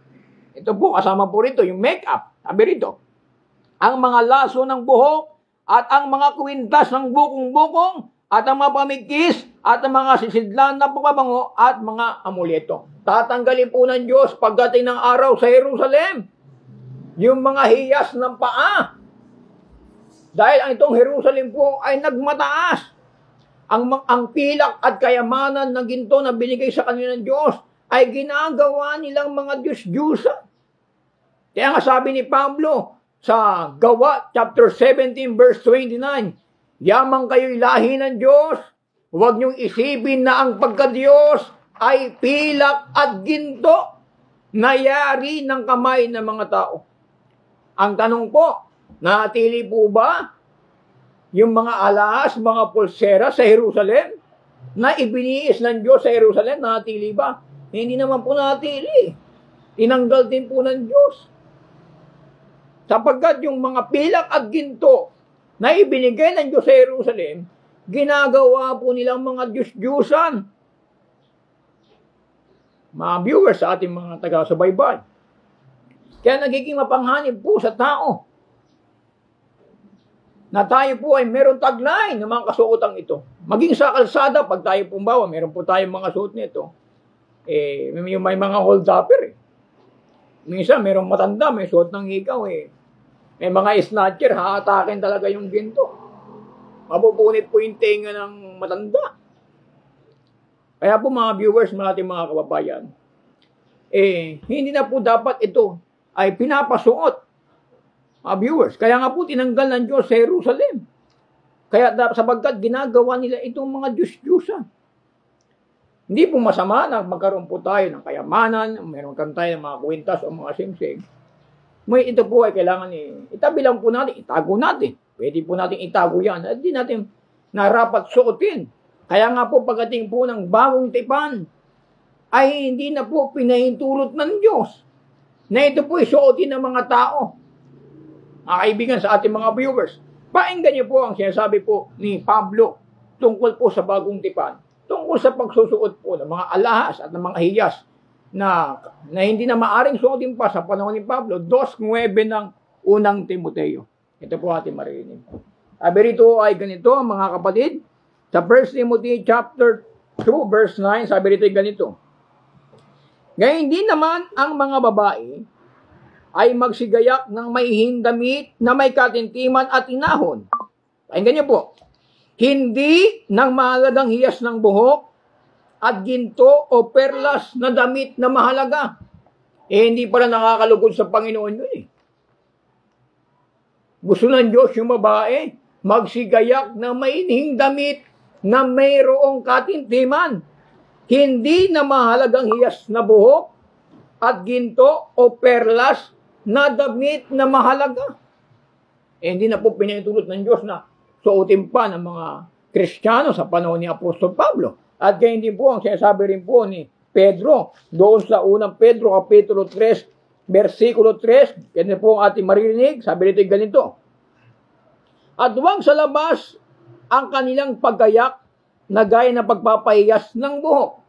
Ito po, kasama po rito yung makeup. Sabi rito, ang mga laso ng buhok at ang mga kwintas ng bukong-bukong at ang mga pamikis at ang mga sisidlan na pagbabango at mga amuleto. Tatanggalin po ng Diyos pagdating ng araw sa Jerusalem yung mga hiyas ng paa. Dahil ang itong Jerusalem po ay nagmataas. Ang pilak at kayamanan ng ginto na binigay sa kanila ng Diyos ay ginagawa nilang mga Diyos-Diyusan. Kaya nga sabi ni Pablo sa Gawa chapter 17 verse 29, yamang kayo'y lahi ng Diyos, huwag niyong isipin na ang pagka-Diyos ay pilak at ginto na yari ng kamay ng mga tao. Ang tanong po, natili po ba yung mga alahas, mga pulsera sa Jerusalem na ibiniis ng Diyos sa Jerusalem? Natili ba? Hindi naman po natili. Tinanggal din po ng Diyos. Sapagkat yung mga pilak at ginto na ibinigay ng Diyos sa Jerusalem, ginagawa po nilang mga Diyos-Diyusan. Mga viewers sa ating mga taga-subaybay. Kaya nagiging mapanghanib po sa tao na tayo po ay meron taglay ng mga kasuotang ito. Maging sa kalsada, pag tayo pumbawa, meron po tayong mga suot nito. May mga hold-upper. Minsan, merong matanda, may suot ng hikaw. May mga snatcher, haatakin talaga yung ginto. Mapupunit po yung tenga ng matanda. Kaya po mga viewers, mga ating mga kababayan, hindi na po dapat ito ay pinapasuot. Mga viewers, kaya nga po tinanggal ng Diyos sa Jerusalem. Kaya sapagkat ginagawa nila itong mga Diyos-Diyusan. Hindi po masama na magkaroon po tayo ng kayamanan, meron kan tayo ng mga kwintas o mga simsig. Ito po ay kailangan itabi lang po natin, itago natin. Pwede po natin itago yan at di natin narapat suotin. Kaya nga po pagdating po ng bagong tipan, ay hindi na po pinahintulot ng Diyos na ito po ay suotin ng mga tao. Mga kaibigan sa ating mga viewers, painggan niyo po ang sinasabi po ni Pablo tungkol po sa bagong tipan. Tungkol sa pagsusuot po ng mga alahas at ng mga hiyas na hindi na maaring suotin pa sa panahon ni Pablo, 2:9 ng unang Timoteo. Ito po ating marinig. Sabi rito ay ganito, mga kapatid, sa 1 Timothy chapter 2 verse 9, sabi rito ay ganito. Ngayon din naman ang mga babae ay magsigayak ng may hindamit na may katintiman at inahon Pakinggan niyo po. Hindi ng mahalagang hiyas ng buhok at ginto o perlas na damit na mahalaga. Hindi pala nakakalugod sa Panginoon yun eh. Gusto ng Diyos yung babae, magsigayak na maining damit na mayroong katintiman. Hindi na mahalagang hiyas na buhok at ginto o perlas na damit na mahalaga. Hindi na po pinahintulot ng Diyos na suotin pa ng mga Kristiyano sa panahon ni Apostol Pablo. At ganyan din po ang sinasabi rin po ni Pedro doon sa unang Pedro Kapitulo 3 versikulo 3. Ganyan po ang ating maririnig. Sabi nito ganito. At huwag sa labas ang kanilang paggayak na gaya na pagpapahiyas ng buhok.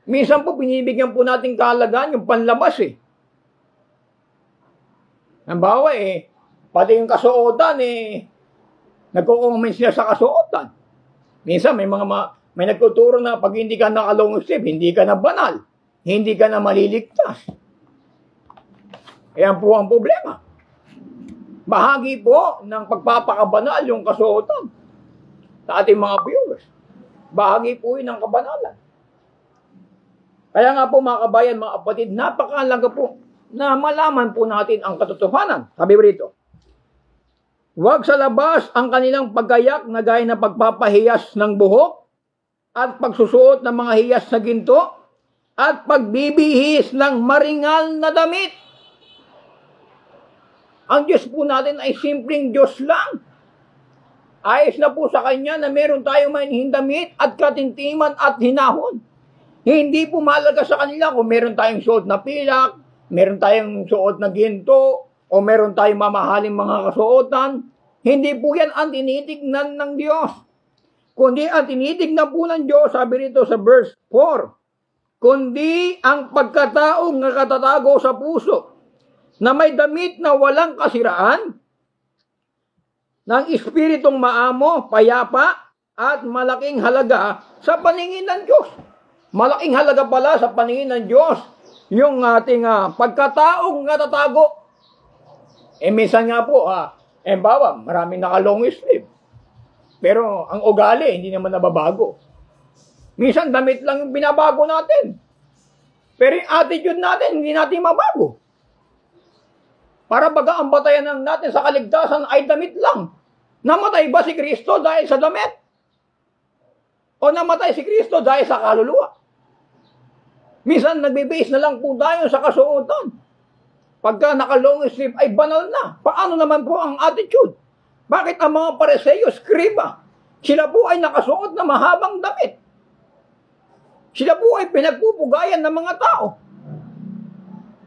Minsan po binibigyan po natin kahalagaan yung panlabas eh. Halimbawa pati yung kasuotan nagko-comment sila sa kasuotan. Minsan may nagtuturo na pag hindi ka naka-long sleeve, hindi ka na banal, hindi ka na maliligtas. Ayan po ang problema. Bahagi po ng pagpapakabanal yung kasuotan sa ating mga viewers. Bahagi po yun ng kabanalan. Kaya nga po mga kabayan, mga kapatid, napakahalaga po na malaman po natin ang katotohanan. Sabi rito, huwag sa labas ang kanilang paggayak na gaya na pagpapahiyas ng buhok at pagsusuot ng mga hiyas na ginto at pagbibihis ng maringal na damit. Ang Diyos po natin ay simpleng Diyos lang. Ayos na po sa Kanya na meron tayong manhing damit at katintiman at hinahon. Hindi po mahalaga sa kanila kung meron tayong suot na pilak, meron tayong suot na ginto, o meron tayong mamahaling mga kasuotan. Hindi po yan ang tinitignan ng Diyos. Kundi ang tinitignan po ng Diyos, sabi rito sa verse 4, kundi ang pagkataong nakatatago sa puso, na may damit na walang kasiraan, ng espiritong maamo, payapa, at malaking halaga sa paningin ng Diyos. Malaking halaga pala sa paningin ng Diyos yung ating pagkataong natatago. Minsan nga po, bawa, maraming naka-long sleeve. Pero ang ugali, hindi naman nababago. Minsan damit lang yung binabago natin. Pero yung attitude natin, hindi natin mabago. Para baga ang batayan natin sa kaligtasan ay damit lang. Namatay ba si Kristo dahil sa damit? O namatay si Kristo dahil sa kaluluwa? Minsan nagbe-base na lang po tayo sa kasuotan. Pagka naka-long sleeve ay banal na. Paano naman po ang attitude? Bakit ang mga Pariseo, skriba, sila po ay nakasuot na mahabang damit? Sila po ay pinagpupugayan ng mga tao.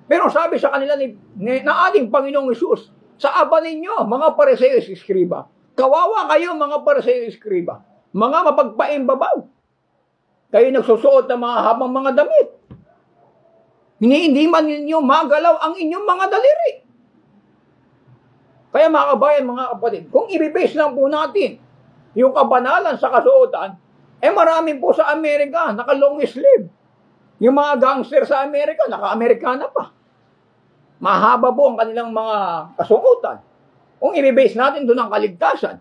Pero sabi sa kanila na ating Panginoong Hesus, sa aba ninyo, mga Pariseo, skriba, kawawa kayo mga Pariseo, skriba, mga mapagpaimbabaw. Kayo nagsusuot ng mga habang mga damit. Hindi man ninyo magalaw ang inyong mga daliri. Kaya mga kabayan, mga kapatid, kung ibibase lang po natin yung kabanalan sa kasuotan, maraming po sa Amerika, naka-long sleeve. Yung mga gangster sa Amerika, naka-Amerikana pa. Mahaba po ang kanilang mga kasuotan. Kung ibibase natin doon ang kaligtasan.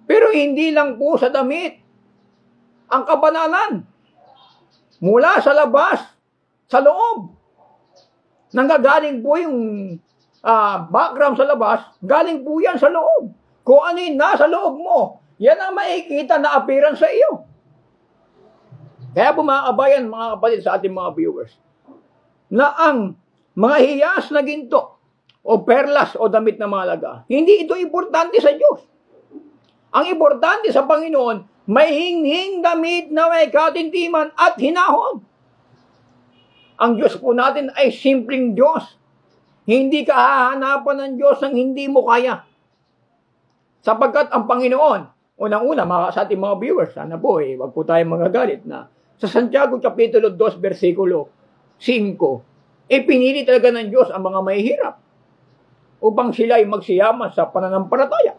Pero hindi lang po sa damit ang kabanalan. Mula sa labas, sa loob. Nanggagaling po yung background sa labas, galing po yan sa loob. Kung ano yung nasa loob mo, yan ang makikita na appearance sa iyo. Kaya po mga kabayan, mga kapatid sa ating mga viewers, na ang mga hiyas na ginto, o perlas, o damit na mahalaga, hindi ito importante sa Diyos. Ang importante sa Panginoon, may hinghing damit na may katintiman at hinahon. Ang Diyos po natin ay simpleng Diyos. Hindi ka hahanapan ng Diyos ang hindi mo kaya. Sapagkat ang Panginoon, unang-una, sa ating mga viewers, sana po, wag po tayong magagalit na sa Santiago Kapitulo 2, versikulo 5, pinili talaga ng Diyos ang mga mahihirap upang sila ay magsiyaman sa pananampalataya.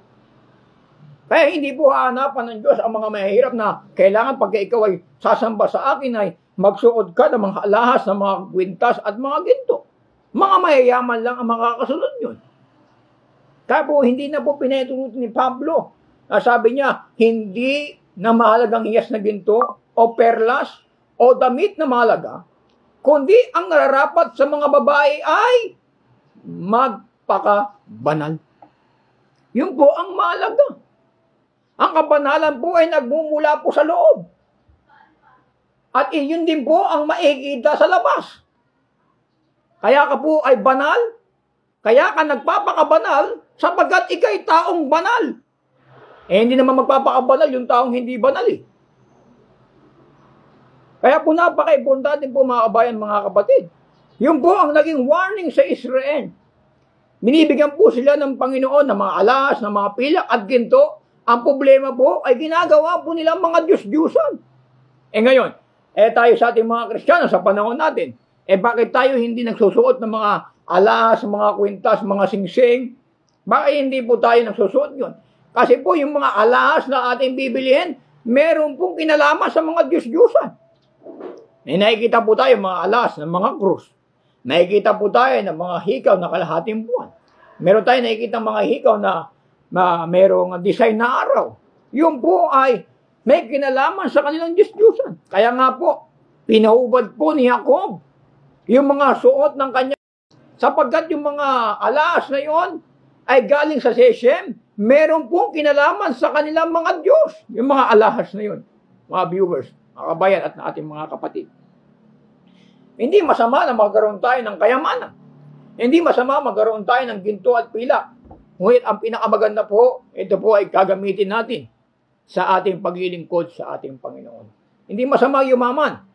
Kaya hindi po hahanapan ng Diyos ang mga mahihirap na kailangan pagka ikaw ay sasamba sa akin ay magsuot ka ng mga alahas, ng mga kwintas at mga ginto. Mga mayayaman lang ang makakasunod yun. Kaya po, hindi na po pinahintulutan ni Pablo. Sabi niya, hindi na mahalagang hiyas na ginto o perlas o damit na mahalaga, kundi ang nararapat sa mga babae ay magpakabanal. Yun po ang mahalaga. Ang kabanalan po ay nagmumula po sa loob. At iyon din po ang makikita sa labas. Kaya ka po ay banal, kaya ka nagpapakabanal sapagkat ikay taong banal. Hindi naman magpapakabanal yung taong hindi banal eh. Kaya po napaka-importante po mga kabayan, mga kapatid. Yun po ang naging warning sa Israel. Binibigyan po sila ng Panginoon ng mga alas, ng mga pilak at ginto. Ang problema po ay ginagawa po nila mga Diyos-Diyusan. Ngayon, tayo sa ating mga Kristiyano sa panahon natin, bakit tayo hindi nagsusuot ng mga alas, mga kwintas, mga singsing? Bakit hindi po tayo nagsusuot yun? Kasi po yung mga alas na ating bibilihin, meron pong kinalaman sa mga Diyos-Diyusan. Nakikita po tayo mga alas ng mga krus. Nakikita po tayo ng mga hikaw na kalahating buwan. Meron tayo nakikita mga hikaw na merong design na araw. Yun po ay may kinalaman sa kanilang Diyos-Diyusan. Kaya nga po, pinahubad po ni Jacob yung mga suot ng kanya. Sapagkat yung mga alas na yon ay galing sa Shechem, meron pong kinalaman sa kanilang mga Diyos. Yung mga alahas na yon, mga viewers, mga kabayan at ating mga kapatid. Hindi masama na magkaroon tayo ng kayamanan. Hindi masama magkaroon tayo ng ginto at pilak. Ngunit ang pinakamaganda po, ito po ay gagamitin natin sa ating paglilingkod sa ating Panginoon. Hindi masama yumaman.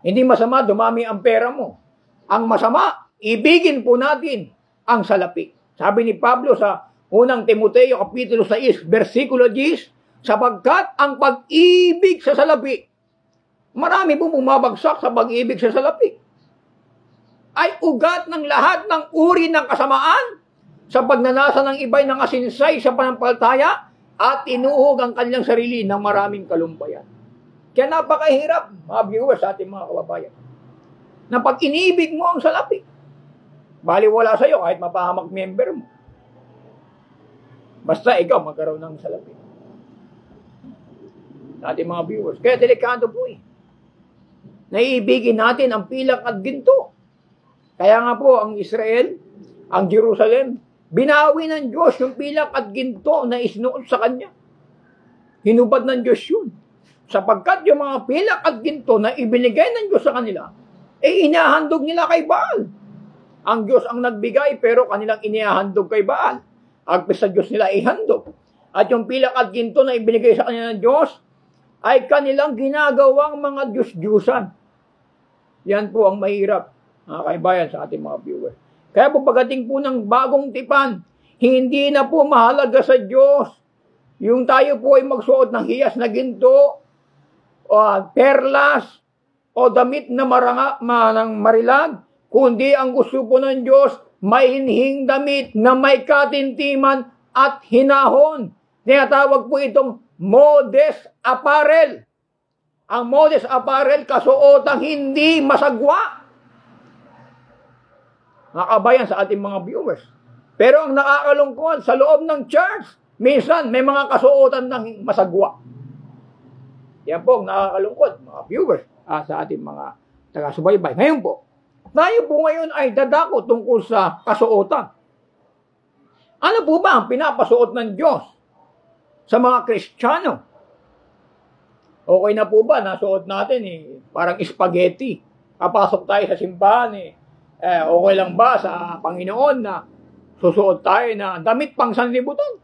Hindi masama dumami ang pera mo. Ang masama, ibigin po natin ang salapi. Sabi ni Pablo sa unang Timoteo, Kapitulo 6, versikulo 10, sapagkat ang pag-ibig sa salapi, marami po bumabagsak sa pag-ibig sa salapi, ay ugat ng lahat ng uri ng kasamaan sa pagnanasa ng iba'y nangasinsay sa panampalataya at inuhog ang kanilang sarili ng maraming kalumpayan. Kaya napakahirap, mga viewers sa ating mga kababayan, na pag inibig mo ang salapi, baliwala sa'yo kahit mapahamak member mo. Basta ikaw magkaroon ng salapi. Sa ating mga viewers. Kaya delikado po eh. Naiibigin natin ang pilak at ginto. Kaya nga po ang Israel, ang Jerusalem, binawi ng Diyos yung pilak at ginto na isinuot sa kanya. Hinubad ng Diyos yun. Sapagkat yung mga pilak at ginto na ibinigay ng Diyos sa kanila, inahandog nila kay Baal. Ang Diyos ang nagbigay pero kanilang inihahandog kay Baal. Agpis sa Diyos nila ihandog. At yung pilak at ginto na ibinigay sa kanila ng Diyos ay kanilang ginagawang mga Diyos-Diyusan. Yan po ang mahirap, mga kaibayan, sa ating mga viewers. Kaya po pagdating po ng bagong tipan, hindi na po mahalaga sa Diyos yung tayo po ay magsuot ng hiyas na ginto, o perlas, o damit na marilag, kundi ang gusto po ng Diyos, may hinhing damit na may katintiman at hinahon. Tinatawag po itong modest apparel. Ang modest apparel, kasuotang hindi masagwa. Nakabayan sa ating mga viewers. Pero ang nakakalungkot, sa loob ng church, minsan may mga kasuotan ng masagwa. Yan po ang nakakalungkot, mga viewers, sa ating mga taga-subaybay. Ngayon po, tayo po ngayon ay dadako tungkol sa kasuotan. Ano po ba ang pinapasuot ng Diyos sa mga Kristiyano? Okay na po ba nasuot natin parang spaghetti? Kapasok tayo sa simbahan okay lang ba sa Panginoon na susuot tayo na damit pang sanlibutan?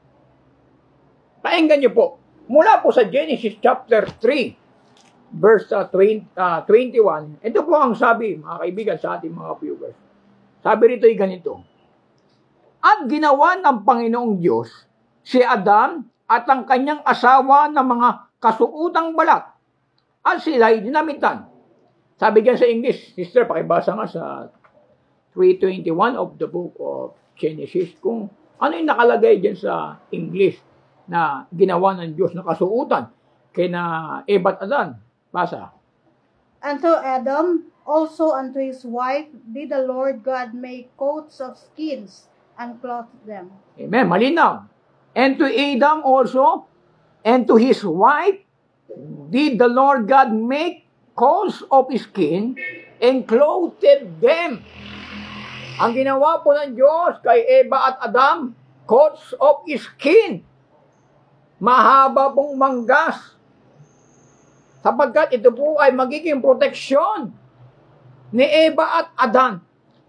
Painggan niyo po. Mula po sa Genesis chapter 3, verse 21, ito po ang sabi, mga kaibigan, sa ating mga viewers. Sabi rito ay ganito. At ginawa ng Panginoong Diyos si Adam at ang kanyang asawa ng mga kasuotang balat at sila'y dinamitan. Sabi dyan sa English, sister, pakibasa nga sa 3:21 of the book of Genesis, kung ano yung nakalagay dyan sa English na ginawa ng Diyos na kasuotan kina Eva at Adan. Basa. Unto Adam, also unto his wife, did the Lord God make coats of skins and clothed them. Amen. Malinaw. And to Adam also, and to his wife, did the Lord God make coats of skin and clothed them. Ang ginawa po ng Diyos kay Eva at Adam, coats of skin. Mahaba pong manggas. Sapagkat ito po ay magiging proteksyon ni Eva at Adan.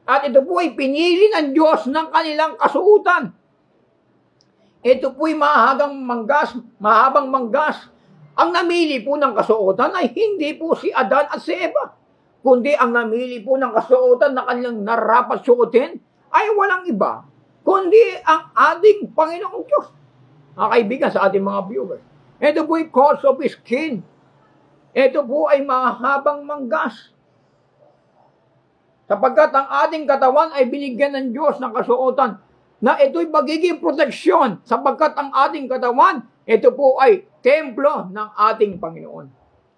At ito po ay pinili ng Diyos ng kanilang kasuutan. Ito po ay mahabang manggas. Ang namili po ng kasuotan ay hindi po si Adan at si Eva, kundi ang namili po ng kasuotan na kanilang narapat suotin ay walang iba, kundi ang ating Panginoong Diyos. Mga kaibigan, sa ating mga viewers, ito po ay coats of skin. Ito po ay mahabang manggas. Sapagkat ang ating katawan ay binigyan ng Diyos ng kasuotan na ito'y magiging proteksyon sapagkat ang ating katawan, ito po ay templo ng ating Panginoon.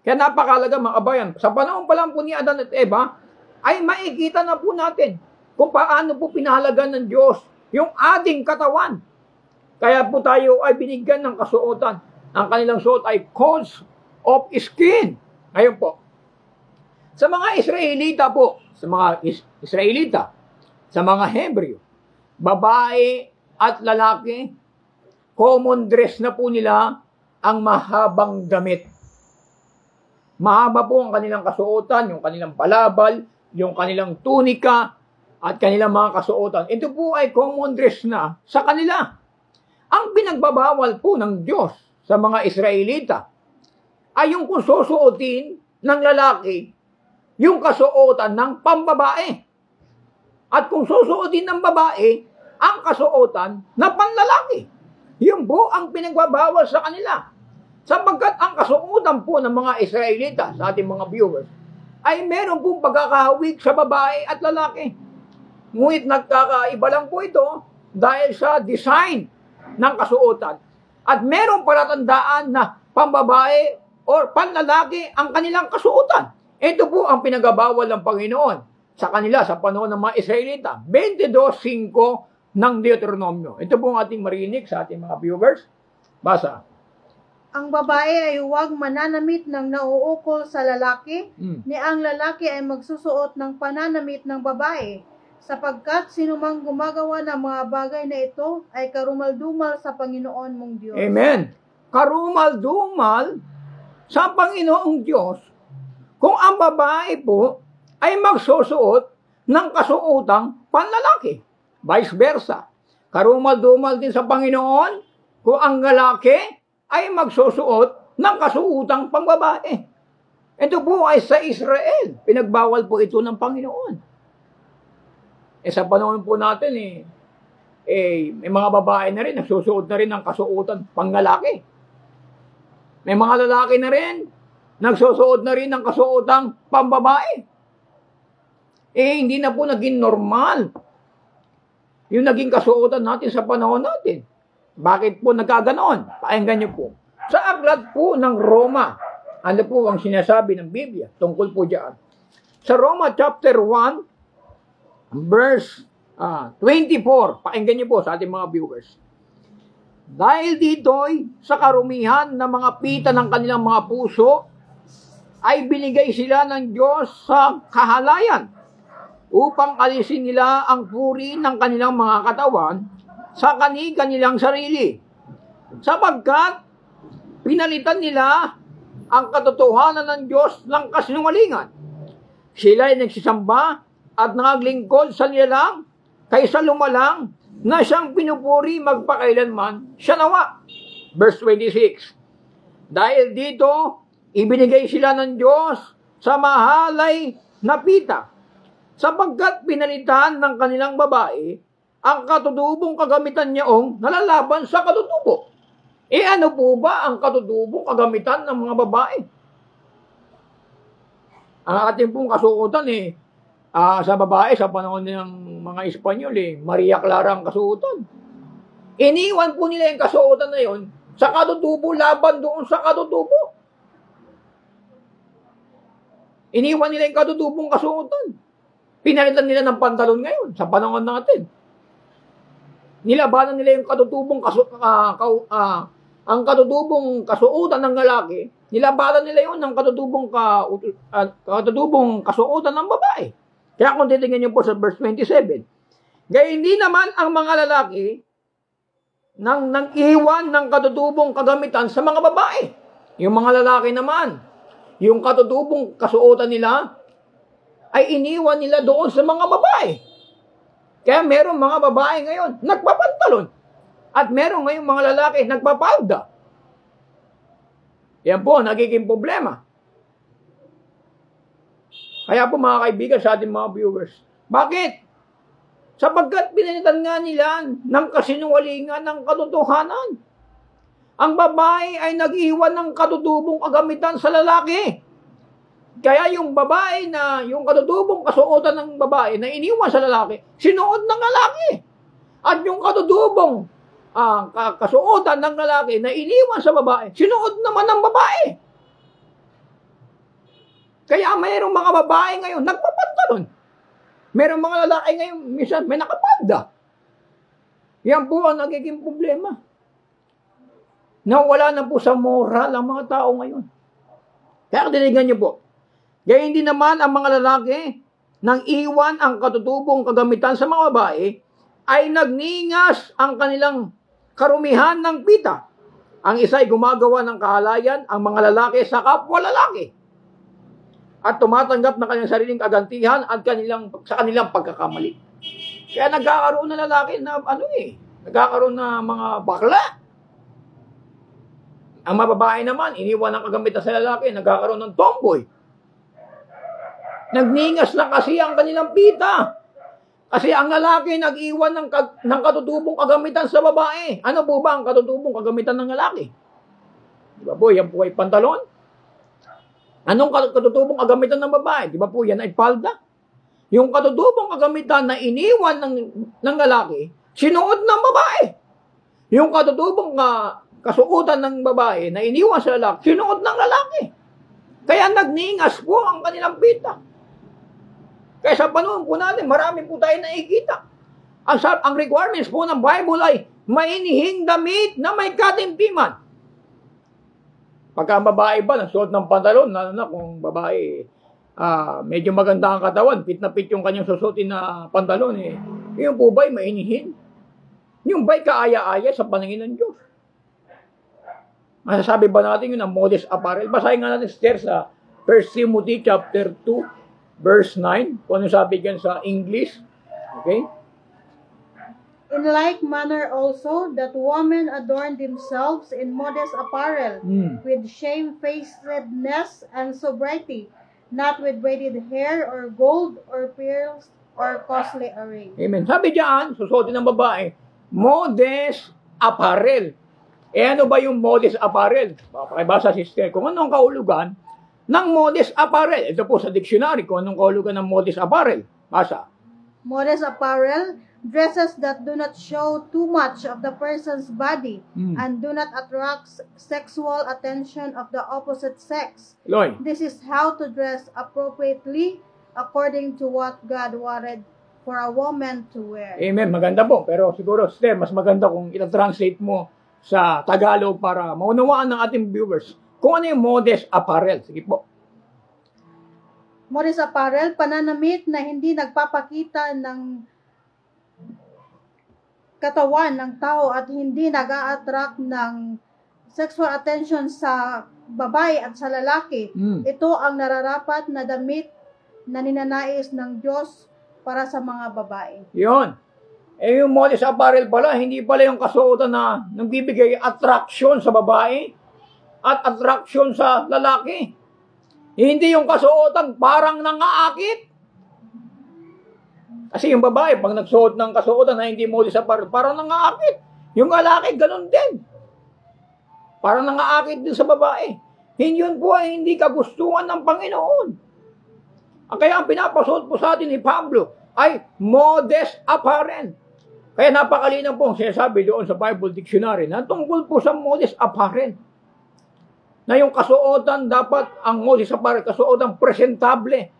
Kaya napakalaga mga kabayan, sa panahon pa lang po ni Adan at Eva, ay makikita na po natin kung paano po pinahalagan ng Diyos yung ating katawan. Kaya po tayo ay binigyan ng kasuotan. Ang kanilang suot ay coats of skin. Ngayon po, sa mga Israelita po, sa mga Israelita, sa mga Hebreo, babae at lalaki, common dress na po nila ang mahabang damit. Mahaba po ang kanilang kasuotan, yung kanilang balabal, yung kanilang tunika, at kanilang mga kasuotan. Ito po ay common dress na sa kanila. Ang pinagbabawal po ng Diyos sa mga Israelita ay yung kung susuotin ng lalaki yung kasuotan ng pambabae. At kung susuotin ng babae, ang kasuotan na panlalaki. Yun po ang pinagbabawal sa kanila. Sapagkat ang kasuotan po ng mga Israelita, sa ating mga viewers, ay meron pong pagkakahawig sa babae at lalaki. Ngunit nagkakaiba lang po ito dahil sa design ng kasuotan. At meron palatandaan na pambabae o panlalaki ang kanilang kasuotan. Ito po ang pinagabawal ng Panginoon sa kanila sa panahon ng mga Israelita. 22:5 ng Deuteronomio. Ito po ang ating marinig sa ating mga viewers. Basa. Ang babae ay huwag mananamit ng nauukol sa lalaki, ni ang lalaki ay magsusuot ng pananamit ng babae, sapagkat sinumang gumagawa ng mga bagay na ito ay karumal-dumal sa Panginoon mong Diyos. Amen. Karumal-dumal sa Panginoong Diyos kung ang babae po ay magsusuot ng kasuotang panlalaki. Vice versa. Karumal-dumal din sa Panginoon kung ang lalaki ay magsusuot ng kasuotang pangbabae. Ito po ay sa Israel. Pinagbawal po ito ng Panginoon. Sa panahon po natin, may mga babae na rin, nagsusuot na rin ng kasuotan panglalaki. May mga lalaki na rin, nagsusuot na rin ng kasuotang pambabae. Hindi na po naging normal yung naging kasuotan natin sa panahon natin. Bakit po nagkaganoon? Pakinggan niyo po. Sa aklat po ng Roma, ano po ang sinasabi ng Biblia tungkol po diyan? Sa Roma chapter 1, verse 24, pakinggan niyo po sa ating mga viewers. Dahil dito'y sa karumihan ng mga pita ng kanilang mga puso, ay binigay sila ng Diyos sa kahalayan upang alisin nila ang puri ng kanilang mga katawan sa kanilang sarili. Sapagkat pinalitan nila ang katotohanan ng Diyos ng kasinungalingan. Sila ay nagsisamba at naglingkod sa nilalang kaysa lumalang na siyang pinupuri magpakailanman siya nawa. Verse 26. Dahil dito, ibinigay sila ng Diyos sa mahalay na pita, sapagkat pinalitan ng kanilang babae ang katutubong kagamitan niyaong nalalaban sa katutubo. Ano po ba ang katutubong kagamitan ng mga babae? Ang ating pong kasuotan sa babae sa panahon ng mga Espanyol Maria Clara ang kasuotan. Iniwan po nila yung kasuotan na yon sa katutubo laban doon sa katutubo. Iniwan nila yung katutubong kasuotan. Pinalitan nila ng pantalon ngayon sa panahon natin. nilabanan nila yung ang katutubong kasuotan ng lalaki, nilabanan nila yun ng katutubong kasuotan ng babae. Kaya kung titingnan niyo po sa verse 27, gaya hindi naman ang mga lalaki nang iwan ng katutubong kagamitan sa mga babae. Yung mga lalaki naman, yung katutubong kasuotan nila, ay iniwan nila doon sa mga babae. Kaya meron mga babae ngayon, nagpapantalon. At meron ngayong mga lalaki, nagpapalda. Yan po, nagiging problema. Kaya po mga kaibigan sa ating mga viewers, bakit? Sapagkat pinilitan nga nila ng kasinungalingan ng katotohanan. Ang babae ay nag-iwan ng katutubong kagamitan sa lalaki. Kaya yung babae na, yung katutubong kasuotan ng babae na iniwan sa lalaki, sinuot ng lalaki. At yung katutubong kasuotan ng lalaki na iniwan sa babae, sinuot naman ng babae. Kaya mayroong mga babae ngayon, nagpapantalon. Mayroong mga lalaki ngayon, minsan may nakapalda. Yan po ang nagiging problema. Nawala na po sa moral ang mga tao ngayon. Kaya tinigan niyo po, gaya hindi naman ang mga lalaki nang iwan ang katutubong kagamitan sa mga babae, ay nagningas ang kanilang karumihan ng pita. Ang isa ay gumagawa ng kahalayan, ang mga lalaki sa kapwa lalaki. At tumatanggap ng kanilang sariling kagantihan at sa kanilang pagkakamali. Kaya nagkakaroon na lalaki na nagkakaroon na mga bakla. Ang mga babae naman, iniwan ng kagamitan sa lalaki, nagkakaroon ng tomboy. Nagningas na kasi ang kanilang pita. Kasi ang lalaki nag-iwan ng katutubong kagamitan sa babae. Ano po ba ang katutubong kagamitan ng lalaki? Di ba po, yan po ay pantalon? Anong katutubong kagamitan ng babae? Di ba po, yan ay palda? Yung katutubong kagamitan na iniwan ng lalaki, sinuot ng babae. Yung katutubong kasuotan ng babae na iniwan sa lalaki, sinuot ng lalaki. Kaya nagningas po ang kanilang pita. Kaya sa panahon po natin, marami po tayo nakikita. Ang requirements po ng Bible ay mainihing damit na may katimtiman. Pagka ang babae ba, nagsuot ng pantalon, kung babae, medyo maganda ang katawan, fit na fit yung kanyang susutin na pantalon, yung po ba'y mainihin? Yung ba'y kaaya-aya sa paningin ng Diyos? Masasabi ba natin yun ang modest apparel? Basahin nga natin sa 1 Timothy chapter 2, verse 9, kung ano sabi dyan sa English. Okay? In like manner also, that women adorn themselves in modest apparel, with shamefacedness and sobriety, not with braided hair, or gold, or pearls, or costly array. Amen. Sabi dyan, susuotin ng babae, modest apparel. Ano ba yung modest apparel? Pakibasa, sister, kung anong kahulugan ng modest apparel. Ito po sa dictionary, kung anong kahulugan ng modest apparel. Basa. Modest apparel, dresses that do not show too much of the person's body and do not attract sexual attention of the opposite sex. Loy. This is how to dress appropriately according to what God wanted for a woman to wear. Amen. Maganda po. Pero siguro, sister, mas maganda kung ita-translate mo sa Tagalog para maunawaan ng ating viewers kung ano yung modest apparel. Sige po. Modest apparel, pananamit na hindi nagpapakita ng katawan ng tao at hindi nag-a-attract ng sexual attention sa babae at sa lalaki. Ito ang nararapat na damit na ninanais ng Diyos para sa mga babae. Yun. Yung modest apparel pala, hindi pala yung kasuotan na nagbibigay attraction sa babae at attraction sa lalaki. Hindi yung kasuotan parang nangaakit. Kasi yung babae, pag nagsuot ng kasuotan na hindi modest apparel, parang nangaakit. Yung lalaki, ganun din. Parang nangaakit din sa babae. Yun po ay hindi kagustuhan ng Panginoon. Kaya ang pinapasuot po sa atin ni Pablo ay modest apparel. Kaya napakalinaw po ang sinasabi doon sa Bible Dictionary na tungkol po sa modest apparel. Na yung kasuotan, dapat ang modest apparel, kasuotan presentable.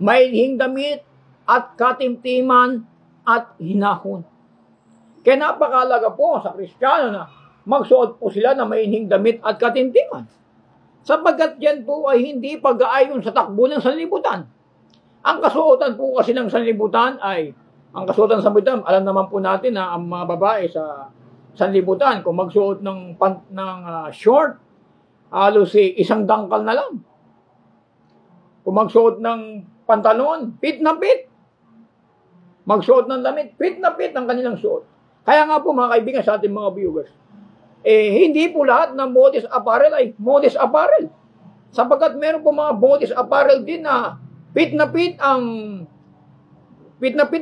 May damit at katimtiman at hinahon. Kaya napakalaga po sa Kristiyano na magsuot po sila ng maining damit at katintingan. Sapagkat yan po ay hindi pag-aayon sa takbo ng sanlibutan. Ang kasuotan po kasi ng sanlibutan ay, ang kasuotan sa sanlibutan, alam naman po natin na ang mga babae sa sanlibutan, kung magsuot ng short, halos isang dangkal na lang. Kung magsuot ng pantalon, pit na pit. Magsuot ng damit, pit na pit ang kanilang suot. Kaya nga po mga kaibigan sa ating mga viewers, hindi po lahat ng modest apparel ay modest apparel. Sapagkat meron po mga modest apparel din na pit na pit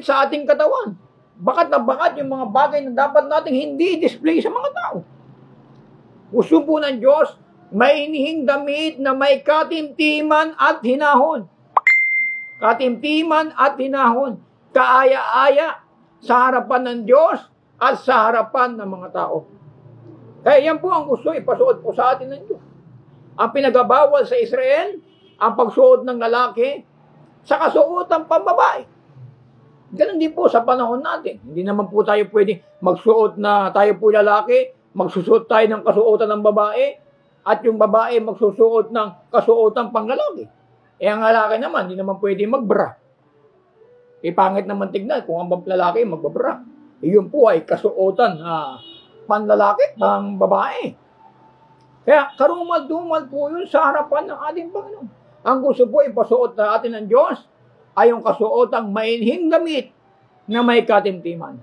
sa ating katawan. Bakat na bakat yung mga bagay na dapat nating hindi display sa mga tao. Gusto po ng Diyos, mainihing damit na may katimtiman at hinahon. Katimtiman at hinahon. Kaaya-aya sa harapan ng Diyos at sa harapan ng mga tao. Kaya yan po ang gusto ipasuot po sa atin ng Diyos. Ang pinagabawal sa Israel, ang pagsuot ng lalaki sa kasuotan pambabae. Ganun din po sa panahon natin. Hindi naman po tayo pwede magsuot na tayo po lalaki, magsusuot tayo ng kasuotan ng babae, at yung babae magsusuot ng kasuotan pang lalaki. Ang lalaki naman, hindi naman pwede magbra. Pangit naman tignan kung ang lalaki magbabra. Yun po ay kasuotan panlalaki, pang babae. Kaya karumal-dumal po yun sa harapan ng ating Panginoon. Ang gusto po ipasuot na atin ng Diyos ay yung kasuotang mainhing damit na may katimtiman.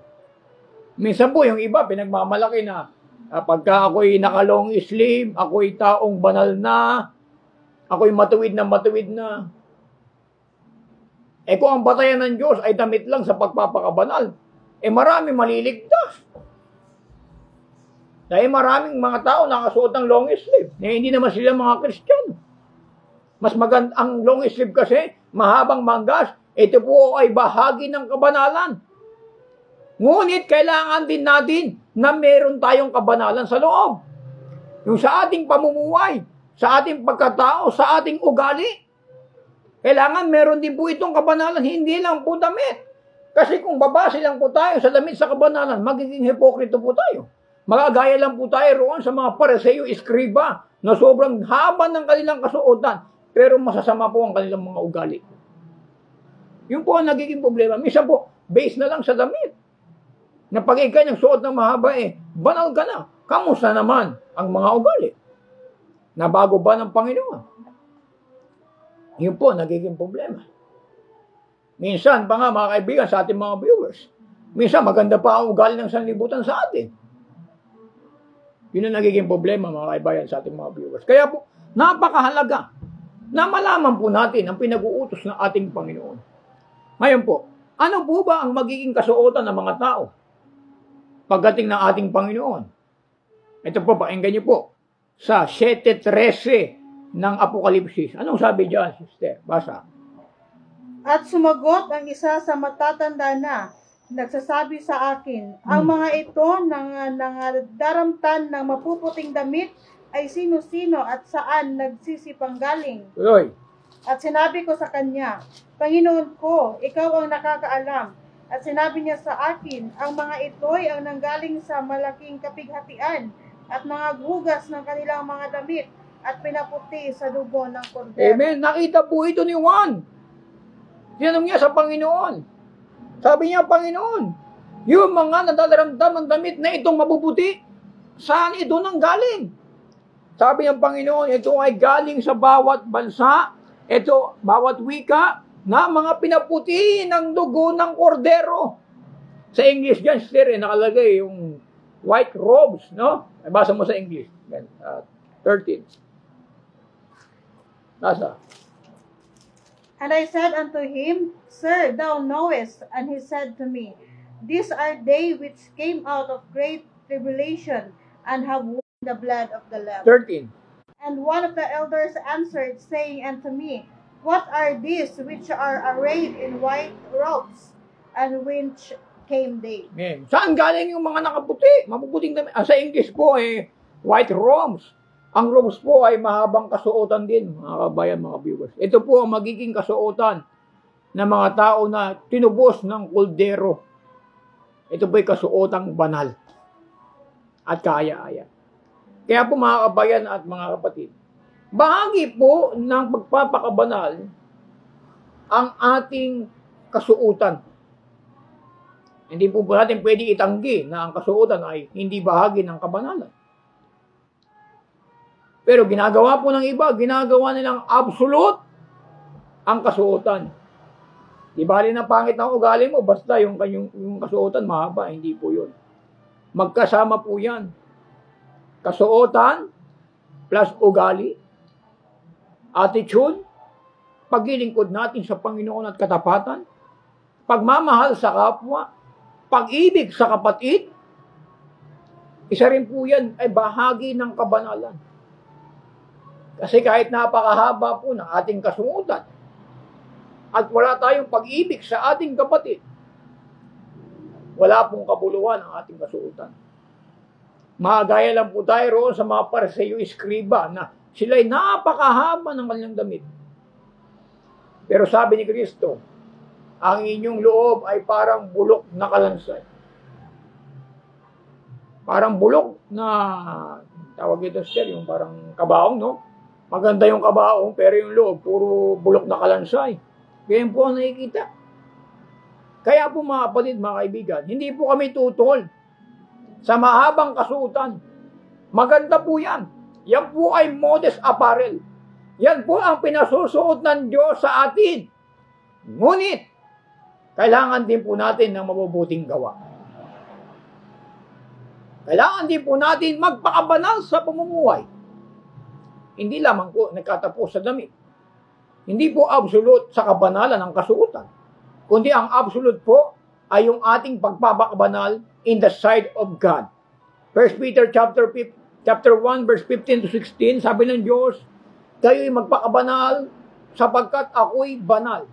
Minsan po yung iba pinagmamalaki na pagka ako'y nakalong sleeve, ako'y taong banal na, ako'y matuwid na. Kung ang batayan ng Diyos ay damit lang sa pagpapakabanal, marami maliligtas. Dahil maraming mga tao nakasuot ng long sleeve, na hindi naman sila mga Kristiyano. Mas maganda ang long sleeve kasi, mahabang manggas, ito po ay bahagi ng kabanalan. Ngunit kailangan din natin na meron tayong kabanalan sa loob. Yung sa ating pamumuhay, sa ating pagkatao, sa ating ugali. Kailangan meron din po itong kabanalan, hindi lang po damit. Kasi kung babase lang po tayo sa damit sa kabanalan, magiging hipokrito po tayo. Magagaya lang po tayo roon sa mga Pariseo, Eskriba, na sobrang haba ng kanilang kasuotan, pero masasama po ang kanilang mga ugali. Yun po ang nagiging problema. Minsan po, base na lang sa damit. Na pag ikaw niyang suot ng mahaba, banal ka na. Kamusta naman ang mga ugali? Nabago ba ng Panginoon? Yun po, nagiging problema. Minsan pa nga, mga kaibigan, sa ating mga viewers, minsan maganda pa ang ugali ng sanlibutan sa atin. Yun ang nagiging problema, mga kaibigan, sa ating mga viewers. Kaya po, napakahalaga na malaman po natin ang pinag-uutos ng ating Panginoon. Ngayon po, ano po ba ang magiging kasuotan ng mga tao pagdating ng ating Panginoon? Ito po, pakinggan niyo po, sa 7:13 ng Apokalipsis. Anong sabi diyan, sister? Basa. At sumagot ang isa sa matatanda na, nagsasabi sa akin, ang mga ito daramtan ng mapuputing damit ay sino-sino at saan nagsisipanggaling. Tuloy. At sinabi ko sa kanya, Panginoon ko, ikaw ang nakakaalam. At sinabi niya sa akin, ang mga ito'y ang nanggaling sa malaking kapighatian at mga gugas ng kanilang mga damit at pinaputi sa dugo ng kordero. Amen. Nakita po ito ni Juan. Tinanong niya sa Panginoon. Sabi niya, Panginoon, yung mga nadadaramdam ng damit na itong mabubuti, saan ito nanggaling? Sabi ng Panginoon, ito ay galing sa bawat bansa, ito, bawat wika, na mga pinaputi ng dugo ng kordero. Sa English dyan, sister, nakalagay yung white robes, no? Basa mo sa English. 13. Basa. And I said unto him, Sir, thou knowest. And he said to me, These are they which came out of great tribulation, and have won the blood of the Lamb. 13. And one of the elders answered, saying unto me, What are these which are arrayed in white robes? And whence came they? Amen. Saan galing yung mga nakaputi? Mapuputing damit. Sa English po white robes. Ang robes po ay mahabang kasuotan din, mga kabayan, mga viewers. Ito po ang magiging kasuotan ng mga tao na tinubos ng koldero. Ito po'y kasuotang banal at kaaya-aya. Kaya po mga kabayan at mga kapatid, bahagi po ng pagpapakabanal ang ating kasuotan. Hindi po natin pwede itanggi na ang kasuotan ay hindi bahagi ng kabanalan. Pero ginagawa po ng iba, ginagawa nilang absolute ang kasuotan. Di bali na pangit na ugali mo, basta yung kasuotan mahaba, hindi po yun. Magkasama po yan. Kasuotan plus ugali, attitude, paglilingkod natin sa Panginoon at katapatan, pagmamahal sa kapwa, pag-ibig sa kapatid, isa rin po yan ay bahagi ng kabanalan. Kasi kahit napakahaba po ng ating kasuotan at wala tayong pag-ibig sa ating kapatid, wala pong kabuluhan ang ating kasuotan. Magaya lang po tayo roon sa mga Pariseo Eskriba na sila'y napakahaba ng kanilang damit. Pero sabi ni Kristo, ang inyong loob ay parang bulok na kalansay. Parang bulok na, tawag ito sir, yung parang kabaong, no? Maganda yung kabaong, pero yung loob, puro bulok na kalansay. Ganyan po ang nakikita. Kaya po mga kapatid, mga kaibigan, hindi po kami tutol sa mahabang kasuotan. Maganda po yan. Yan po ay modest apparel. Yan po ang pinasusuot ng Diyos sa atin. Ngunit, kailangan din po natin ng mabubuting gawa. Kailangan din po natin magpakabanal sa pamumuhay. Hindi lamang po nagkatapos sa damit. Hindi po absolute sa kabanalan ng kasuotan. Kundi ang absolute po ay yung ating pagpapakabanal in the sight of God. 1 Peter chapter 1 verse 15 to 16, sabi ng Diyos, kayo'y magpakabanal sapagkat ako'y banal.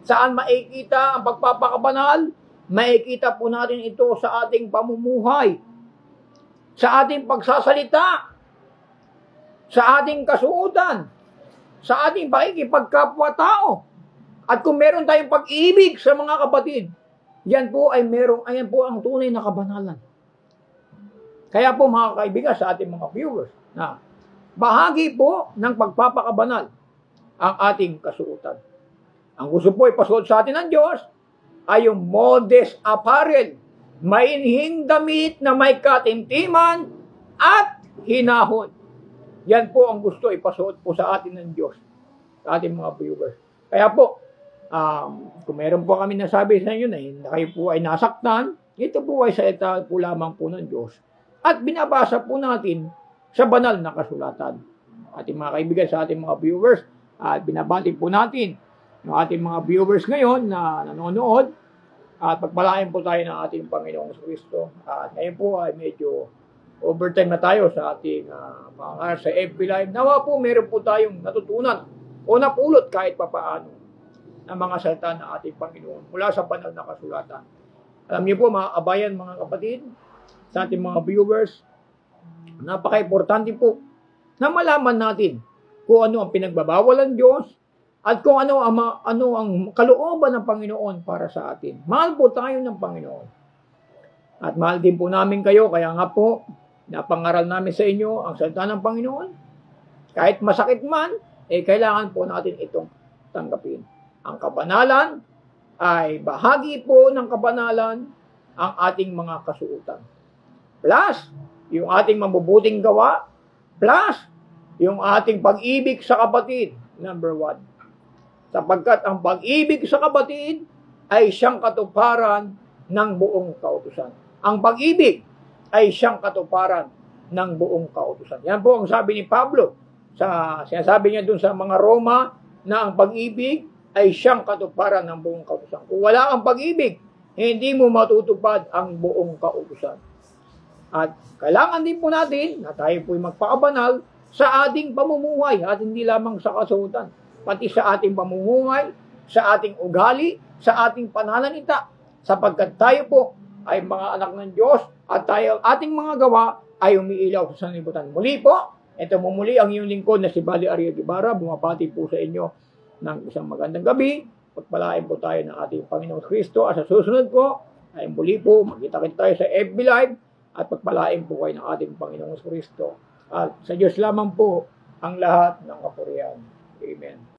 Saan makikita ang pagpapakabanal? Makikita po natin ito sa ating pamumuhay, sa ating pagsasalita, sa ating kasuotan, sa ating pakikipagkapwa-tao. At kung meron tayong pag-ibig sa mga kapatid, yan po ayan po ang tunay na kabanalan. Kaya po mga kaibigan sa ating mga viewers, na bahagi po ng pagpapakabanal ang ating kasuotan. Ang gusto po ipasuot sa atin ng Diyos ay yung modest apparel, mainhing damit na may katimtiman at hinahon. Yan po ang gusto ipasuot po sa atin ng Diyos, sa ating mga viewers. Kaya po, kung meron po kami nasabi sa inyo na kayo po ay nasaktan, ito po ay salita po lamang po ng Diyos. At binabasa po natin sa banal na kasulatan. Ating mga kaibigan, sa ating mga viewers, at binabati po natin yung ating mga viewers ngayon na nanonood, at pagpalain po tayo ng ating Panginoong Kristo. At ngayon po ay medyo overtime na tayo sa ating mga sa FB Live. Nawa po meron po tayong natutunan o napulot kahit papaano ng mga salita ng ating Panginoon mula sa banal na kasulatan. Alam niyo po mga kabayan, mga kapatid, sa ating mga viewers, napaka-importante po na malaman natin kung ano ang pinagbabawal ng Diyos at kung ano ang kalooban ng Panginoon para sa atin. Mahal po tayo ng Panginoon. At mahal din po namin kayo, kaya nga po, napangaral namin sa inyo ang salita ng Panginoon. Kahit masakit man, kailangan po natin itong tanggapin. Ang kabanalan ay bahagi po ng kabanalan ang ating mga kasuotan. Plus, yung ating mabubuting gawa. Plus, yung ating pag-ibig sa kapatid. Number 1. Sapagkat ang pag-ibig sa kapatid ay siyang katuparan ng buong kautusan. Ang pag-ibig ay siyang katuparan ng buong kautusan. Yan po ang sabi ni Pablo. Sinasabi niya dun sa mga Roma na ang pag-ibig ay siyang katuparan ng buong kautusan. Kung wala kang pag-ibig, hindi mo matutupad ang buong kautusan. At kailangan din po natin na tayo po'y magpakabanal sa ating pamumuhay at hindi lamang sa kasuotan. Pati sa ating pamumuhay, sa ating ugali, sa ating pananalita. Sapagkat tayo po ay mga anak ng Diyos at ating mga gawa ay umiilaw sa sanlibutan. Muli po, ito muli ang iyong lingkod na si Bali Ariel Guevara. Bumapati po sa inyo ng isang magandang gabi. Pagpalain po tayo ng ating Panginoong Kristo. At sa susunod po, ay muli po, magkita-kita tayo sa FB Live at pagpalain po kayo ng ating Panginoong Kristo. At sa Diyos lamang po ang lahat ng kapurihan. Amen.